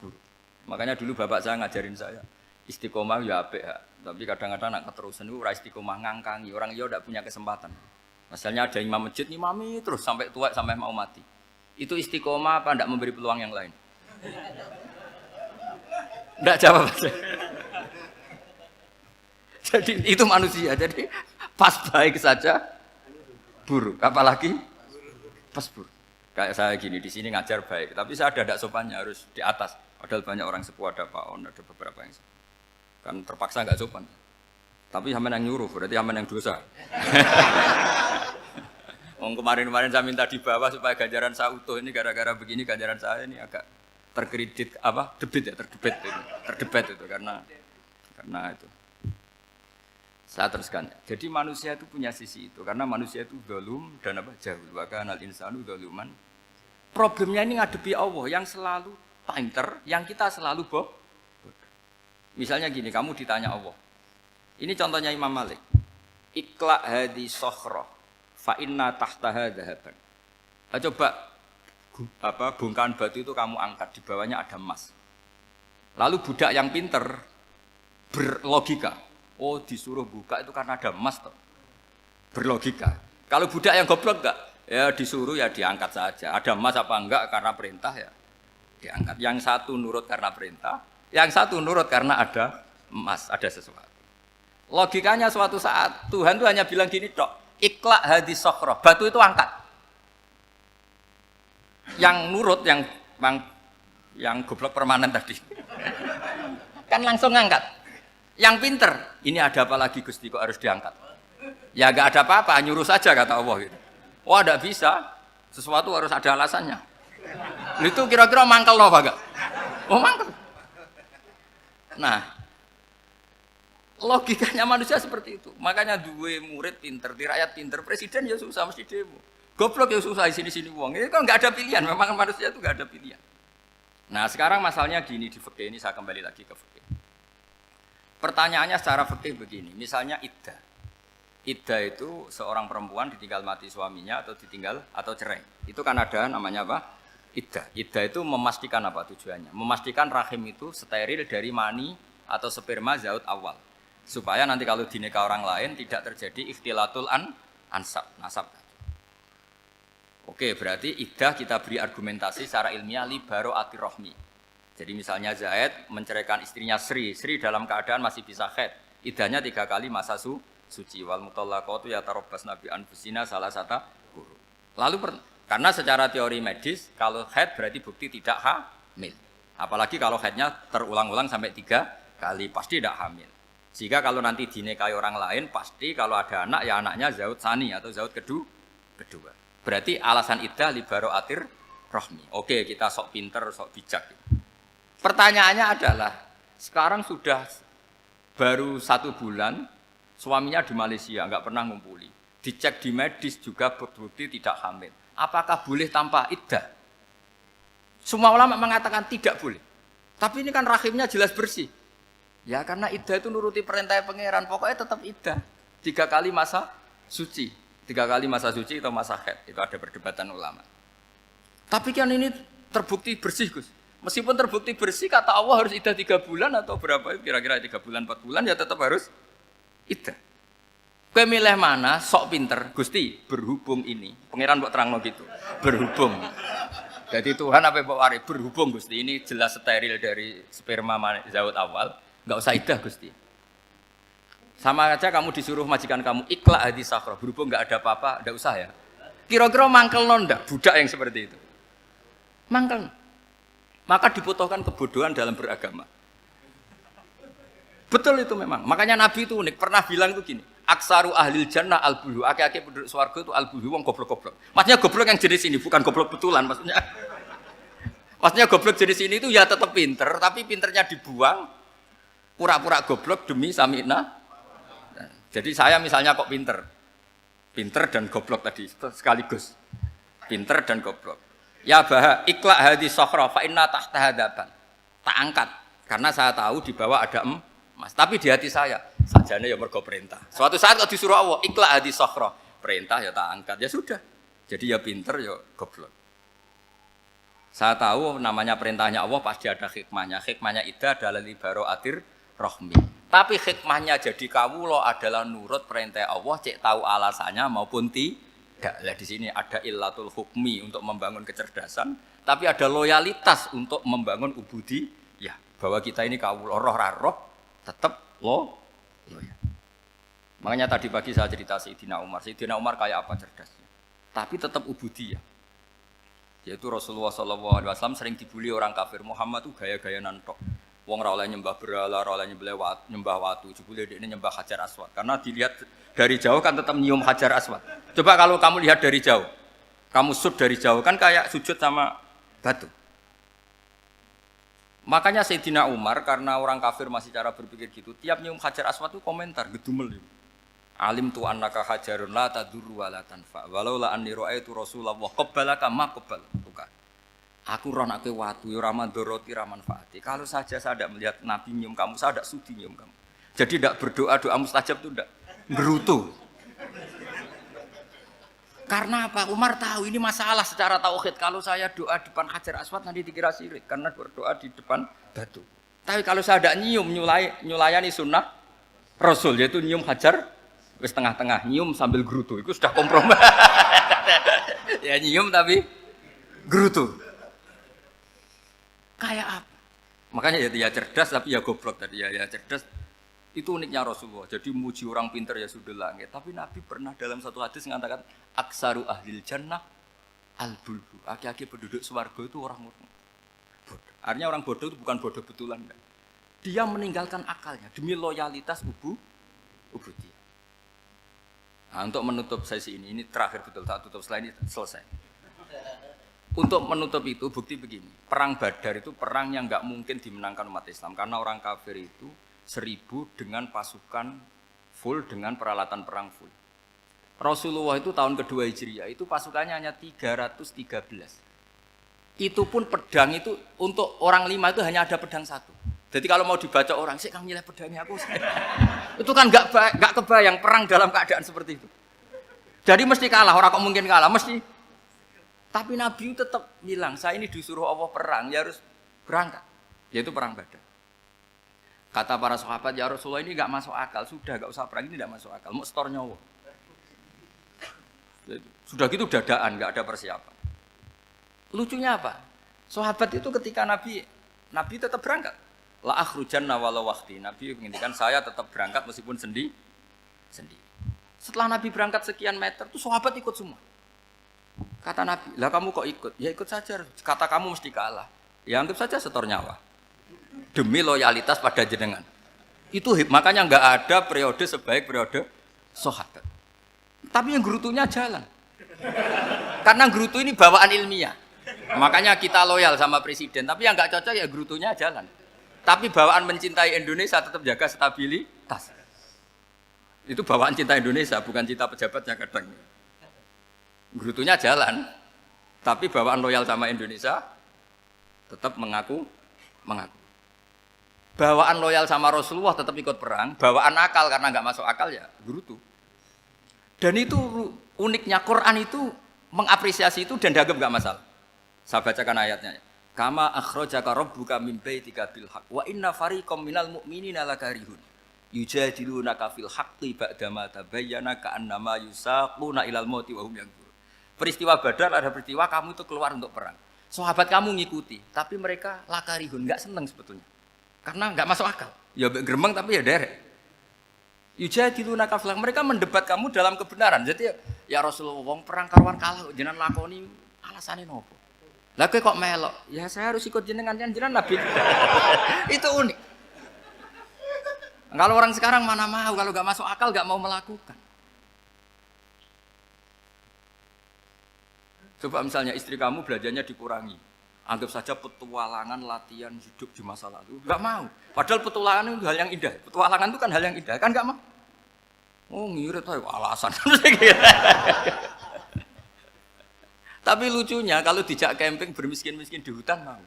buruk. Makanya dulu bapak saya ngajarin saya istiqomah ya apik, tapi kadang-kadang nak keterusan itu ora istiqomah ngangkangi orang dia tidak punya kesempatan. Misalnya ada imam masjid ngimami terus sampai tua sampai mau mati. Itu istiqomah apa ndak memberi peluang yang lain? Ndak jawab aja. Jadi itu manusia. Jadi pas baik saja buruk, apalagi pas buruk. Kayak saya gini di sini ngajar baik, tapi saya ada ndak sopannya harus di atas. Padahal banyak orang sepuh, ada Pak On, ada beberapa yang kan terpaksa nggak sopan. Tapi sampean yang nyuruh, berarti sampean yang dosa. Kemarin-kemarin saya minta di bawah supaya ganjaran saya utuh, ini gara-gara begini ganjaran saya ini agak terkredit terdebat itu karena itu. Saya teruskan. Jadi manusia itu punya sisi itu karena manusia itu dzalum dan jahul. Wa kana al-insanu dzaluman. Problemnya ini ngadepi Allah yang selalu pinter, yang kita selalu bodoh. Misalnya gini, kamu ditanya Allah. Ini contohnya Imam Malik. Ikla hadi sokhroh, fa inna tahtaha dhahaban. Coba bongkahan batu itu kamu angkat, di bawahnya ada emas. Lalu budak yang pinter berlogika, oh disuruh buka itu karena ada emas toh. Berlogika. Kalau budak yang goblok enggak, ya disuruh ya diangkat saja. Ada emas apa enggak karena perintah ya diangkat. Yang satu nurut karena perintah, yang satu nurut karena ada emas, ada sesuatu. Logikanya suatu saat Tuhan tuh hanya bilang gini tok, ikla hadis sokhroh, batu itu angkat. Yang nurut yang goblok permanen tadi, kan langsung ngangkat. Yang pinter, ini ada apa lagi Gusti kok harus diangkat? Ya gak ada apa-apa, nyuruh saja kata Allah gitu. Wah tidak bisa, sesuatu harus ada alasannya. Itu kira-kira mangkel loh Pak? Oh mangkel. Nah, logikanya manusia seperti itu. Makanya dua murid pinter, di rakyat pinter, presiden ya susah mesti demo. Goblok ya susah di sini-sini uang. Ini kan nggak ada pilihan. Memang manusia itu nggak ada pilihan. Nah sekarang masalahnya gini di fikih ini saya kembali lagi ke fikih. Pertanyaannya secara fikih begini. Misalnya iddah. Iddah itu seorang perempuan ditinggal mati suaminya atau ditinggal atau cerai. Itu kan ada namanya apa? Iddah. Iddah itu memastikan apa tujuannya? Memastikan rahim itu steril dari mani atau sperma zaut awal. Supaya nanti kalau dinikah orang lain tidak terjadi ikhtilatul ansab, nasab. Oke, berarti iddah kita beri argumentasi secara ilmiah li baro'ati rohmi. Jadi misalnya Zaid menceraikan istrinya Sri dalam keadaan masih bisa haid. Iddahnya 3 kali masa suci. Wal mutallaqatu yatarabbasna bi anfusina salah satu guru. Lalu karena secara teori medis kalau haid berarti bukti tidak hamil. Apalagi kalau haidnya terulang-ulang sampai 3 kali pasti tidak hamil. Sehingga kalau nanti dinikahi orang lain pasti kalau ada anak ya anaknya zaud sani atau zaud kedua. Berarti alasan iddah li baro'atir rohmi. Oke, kita sok pinter, sok bijak. Pertanyaannya adalah sekarang sudah baru 1 bulan suaminya di Malaysia nggak pernah ngumpuli. Dicek di medis juga berbukti tidak hamil. Apakah boleh tanpa iddah? Semua ulama mengatakan tidak boleh. Tapi ini kan rahimnya jelas bersih. Ya karena iddah itu nuruti perintah pangeran, pokoknya tetap iddah. 3 kali masa suci. 3 kali masa suci atau masa haid. Itu ada perdebatan ulama. Tapi kan ini terbukti bersih Gus. Meskipun terbukti bersih kata Allah harus iddah 3 bulan atau berapa? Kira-kira 3 bulan, 4 bulan ya tetap harus iddah. Kowe milih mana? Sok pinter, Gusti, berhubung ini. Pangeran mbok terangno gitu. Berhubung. Jadi Tuhan apa mbok wari berhubung Gusti ini jelas steril dari sperma zaut awal, enggak usah iddah Gusti. Sama aja kamu disuruh majikan kamu ikla hadis sakhra, berhubung enggak ada apa-apa, enggak usah ya. Kira-kira mangkel ndak budak yang seperti itu? Mangkel. Maka dibutuhkan kebodohan dalam beragama. Betul itu memang. Makanya Nabi itu unik, pernah bilang itu gini, aksaru ahlil jannah al-bulhu, aki-aki penduduk swarga itu al-bulhu, wong goblok-goblok. Maksudnya goblok yang jenis ini, bukan goblok betulan maksudnya. Maksudnya goblok jenis ini itu ya tetap pinter, tapi pinternya dibuang, pura-pura goblok demi sami'na. Jadi saya misalnya kok pinter dan goblok tadi, sekaligus. Pinter dan goblok. Ya bah, ikla hadis sokhra, fa inna tahta hadapan. Tak angkat, karena saya tahu di bawah ada emas. Tapi di hati saya, sajane ya mergo perintah. Suatu saat kalau disuruh Allah, ikla hadis sokhra, perintah ya tak angkat, ya sudah. Jadi ya pinter ya goblok. Saya tahu namanya perintahnya Allah pasti ada hikmahnya. Hikmahnya iddah adalah li baro'atir rohmi. Tapi hikmahnya jadi kawula adalah nurut perintah Allah, cek tahu alasannya maupun tidak. Enggak, lah di sini ada illatul hukmi untuk membangun kecerdasan, tapi ada loyalitas untuk membangun ubudi, ya bahwa kita ini kawula roh tetap loyal. Makanya tadi pagi saya cerita Sayyidina Umar. Sayyidina Umar kayak apa cerdasnya? Tapi tetap ubudi ya. Yaitu Rasulullah SAW sering dibully orang kafir. Muhammad tuh gaya-gaya nantok. Wong ra oleh nyembah berhala, ra oleh nyembah watu, jebule dekne nyembah Hajar Aswad. Karena dilihat dari jauh kan tetap nyium Hajar Aswad. Coba kalau kamu lihat dari jauh, kamu sujud dari jauh kan kayak sujud sama batu. Makanya Sayyidina Umar karena orang kafir masih cara berpikir gitu, tiap nyium Hajar Aswad itu komentar gedumel. Alim tu annaka hajarun la tadurru wa la tanfa. Walau la anni ra'aitu Rasulullah qabbalaka ma qabbaltuka. Aku roh nak watu ora mandoroti ora manfaati. Kalau saja saya tidak melihat Nabi nyium kamu, saya tidak sudi nyium kamu. Jadi tidak berdoa doa mustajab itu tidak gerutu. Karena apa? Umar tahu ini masalah secara tauhid. Kalau saya doa depan Hajar Aswad nanti dikira syirik karena berdoa di depan batu. Tapi kalau saya tidak nyium nyulayani sunnah Rasul yaitu nyium Hajar wis tengah-tengah nyium sambil gerutu. Itu sudah kompromi. Ya nyium tapi gerutu. Kayak apa? Makanya ya cerdas tapi ya goblok tadi ya cerdas. Itu uniknya Rasulullah. Jadi muji orang pintar ya sudah langit. Tapi Nabi pernah dalam satu hadis mengatakan aksaru ahlil jannah al-bulbu. Aki-aki penduduk swarga itu orang bodoh. Artinya orang bodoh itu bukan bodoh betulan. Enggak. Dia meninggalkan akalnya demi loyalitas ubudiyah. Nah, untuk menutup sesi ini terakhir betul tak tutup setelah ini selesai. Untuk menutup itu bukti begini, perang Badar itu perang yang nggak mungkin dimenangkan umat Islam karena orang kafir itu 1000 dengan pasukan full dengan peralatan perang full. Rasulullah itu tahun kedua Hijriah itu pasukannya hanya 313. Itu pun pedang itu untuk orang 5 itu hanya ada pedang 1. Jadi kalau mau dibaca orang, sih kamu nilai pedangnya aku. Itu kan nggak kebayang perang dalam keadaan seperti itu. Jadi mesti kalah, orang kok mungkin kalah, mesti. Tapi Nabi tetap bilang, saya ini disuruh Allah perang, ya harus berangkat. Yaitu perang Badar. Kata para sahabat, ya Rasulullah ini nggak masuk akal, sudah nggak usah perang, ini nggak masuk akal, mau setor nyawa. Sudah gitu dadaan, nggak ada persiapan. Lucunya apa? Sahabat itu ketika Nabi tetap berangkat. La akhrujanna walau waqti. Nabi menginginkan saya tetap berangkat meskipun sendiri. Setelah Nabi berangkat sekian meter, tuh sahabat ikut semua. Kata Nabi, lah kamu kok ikut? Ya ikut saja. Kata kamu mesti kalah. Ya anggap saja setor nyawa. Demi loyalitas pada jenengan. Itu makanya nggak ada periode sebaik periode sahabat. Tapi yang gerutunya jalan. Karena gerutu ini bawaan ilmiah. Makanya kita loyal sama presiden. Tapi yang nggak cocok ya gerutunya jalan. Tapi bawaan mencintai Indonesia tetap jaga stabilitas. Itu bawaan cinta Indonesia, bukan cinta pejabatnya kadang. Gerutunya jalan, tapi bawaan loyal sama Indonesia tetap mengaku. Bawaan loyal sama Rasulullah tetap ikut perang, bawaan akal karena nggak masuk akal ya gerutu. Dan itu uniknya Quran itu mengapresiasi itu dan dianggap nggak masalah. Saya bacakan ayatnya. Kama akhrajaka rabbuka min baitika bil haqq wa inna fariqam minal mu'minina lakarihun yujadilunaka fil haqqi ba'dama tabayyana ka'annama yusaquna ilal mauti wa hum yanzurun. Peristiwa Badar ada peristiwa kamu itu keluar untuk perang. Sahabat kamu ngikuti, tapi mereka lakarihun, enggak senang sebetulnya. Karena enggak masuk akal. Ya gremeng tapi ya derek. Yujadilunaka fil haqq, mereka mendebat kamu dalam kebenaran. Jadi ya Rasulullah wong perang karuan kalah jenengan lakoni alasane nopo? Lah kok melok? Ya saya harus ikut jenengan Nabi. Itu unik. Kalau orang sekarang mana mau, kalau nggak masuk akal nggak mau melakukan. Coba misalnya istri kamu belajarnya dikurangi, anggap saja petualangan latihan hidup di masa lalu, nggak mau. Padahal petualangan itu hal yang indah. Petualangan itu kan hal yang indah, kan nggak mau. Oh ngirit aja alasan. Tapi lucunya kalau dijak camping bermiskin-miskin di hutan mau.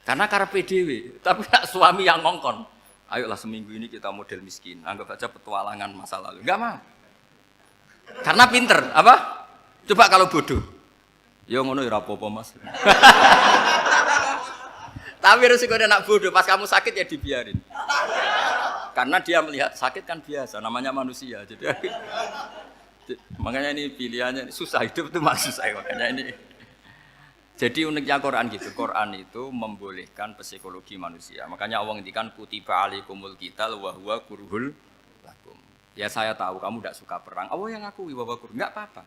Karena karepe dhewe, tapi nak suami yang ngongkon. Ayolah seminggu ini kita model miskin, anggap saja petualangan masa lalu. Enggak mau. Karena pinter, apa? Coba kalau bodoh. Ya ngono ya apa-apa, Mas. Tapi resikonya nak bodoh, pas kamu sakit ya dibiarin. Karena dia melihat sakit kan biasa, namanya manusia. Makanya ini pilihannya susah, hidup itu malah susah makanya ini. Jadi uniknya Quran gitu, Quran itu membolehkan psikologi manusia. Makanya Allah ngendikan kutiba alaikumul qital wa huwa kurhul lakum. Ya saya tahu kamu tidak suka perang. Allah yang ngakui bahwa kurhul enggak apa-apa.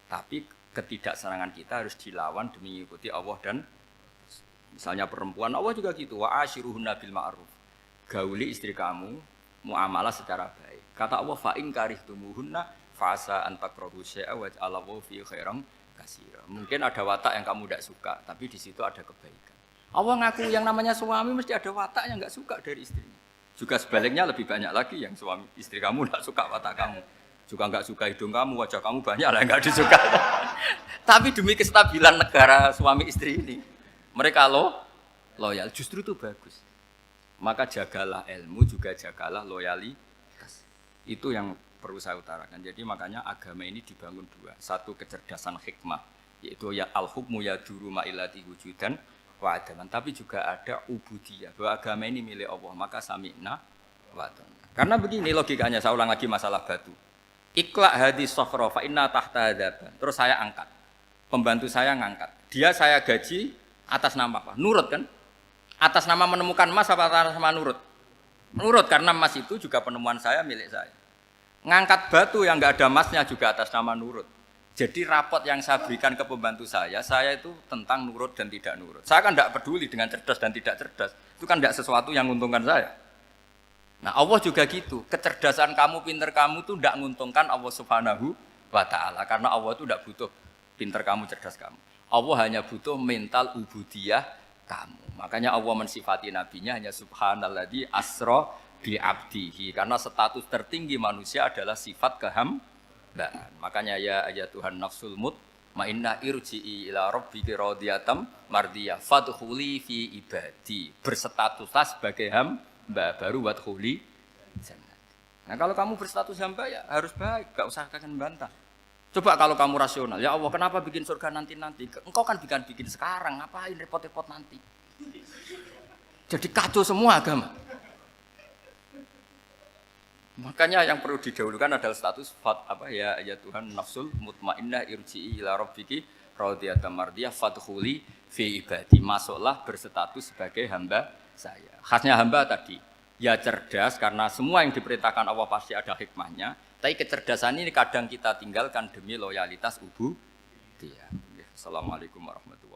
Tapi ketidaksenangan kita harus dilawan demi mengikuti Allah dan misalnya perempuan Allah juga gitu, wa ashiruhunna bil ma'ruf. Gauli istri kamu muamalah secara baik. Kata Allah fa in karihtumuhunna fa asa an takrahu syai'a wa ja'alallahu fi khairan kasira. Mungkin ada watak yang kamu tidak suka, tapi di situ ada kebaikan. Allah ngaku yang namanya suami mesti ada watak yang enggak suka dari istrinya. Juga sebaliknya lebih banyak lagi yang suami istri kamu tidak suka watak kamu. Juga enggak suka hidung kamu, wajah kamu banyak lah enggak disuka. Tapi demi kestabilan negara suami istri ini, mereka loyal, justru itu bagus. Maka jagalah ilmu, juga jagalah loyalitas. Itu yang perlu saya utarakan. Jadi makanya agama ini dibangun dua. Satu kecerdasan hikmah, yaitu ya al-hukmu yaduru ma'ilati wujudan wa adaman. Tapi juga ada ubudiyah, bahwa agama ini milik Allah. Maka sami'na wa ata'na. Karena begini logikanya, saya ulang lagi masalah batu. Iqla hadis sokhra fa inna tahta hadaban. Terus saya angkat. Pembantu saya ngangkat. Dia saya gaji atas nama apa? Nurut kan? Atas nama menemukan emas apa atas nama nurut? Nurut, karena emas itu juga penemuan saya, milik saya. Ngangkat batu yang enggak ada emasnya juga atas nama nurut. Jadi rapot yang saya berikan ke pembantu saya itu tentang nurut dan tidak nurut. Saya kan tidak peduli dengan cerdas dan tidak cerdas. Itu kan tidak sesuatu yang menguntungkan saya. Nah Allah juga gitu. Kecerdasan kamu, pinter kamu itu tidak menguntungkan Allah Subhanahu wa ta'ala. Karena Allah itu tidak butuh pinter kamu, cerdas kamu. Allah hanya butuh mental ubudiyah kamu. Makanya Allah mensifati nabinya hanya subhanalladzi asra bi abdihi, karena status tertinggi manusia adalah sifat kehambaan. Makanya ya Tuhan nafsul mutmainnah irji'i ila rabbiki radiyatan mardiyah fadkhuli fi ibadi, berstatuslah sebagai hamba baru wadkhuli jannah. Nah kalau kamu berstatus hamba ya harus baik, enggak usah kalian bantah. Coba kalau kamu rasional, ya Allah kenapa bikin surga nanti-nanti? Engkau kan bikin sekarang, ngapain repot-repot nanti? Jadi kacau semua agama. Makanya yang perlu didahulukan adalah status ya Tuhan nafsul mutmainnah irji'i ila rabbiki radiyatan mardiyah fadkhuli fi ibadi, masuklah berstatus sebagai hamba saya. Khasnya hamba tadi ya cerdas, karena semua yang diperintahkan Allah pasti ada hikmahnya. Tapi kecerdasan ini kadang kita tinggalkan demi loyalitas ubudiyah. Assalamualaikum warahmatullahi wabarakatuh.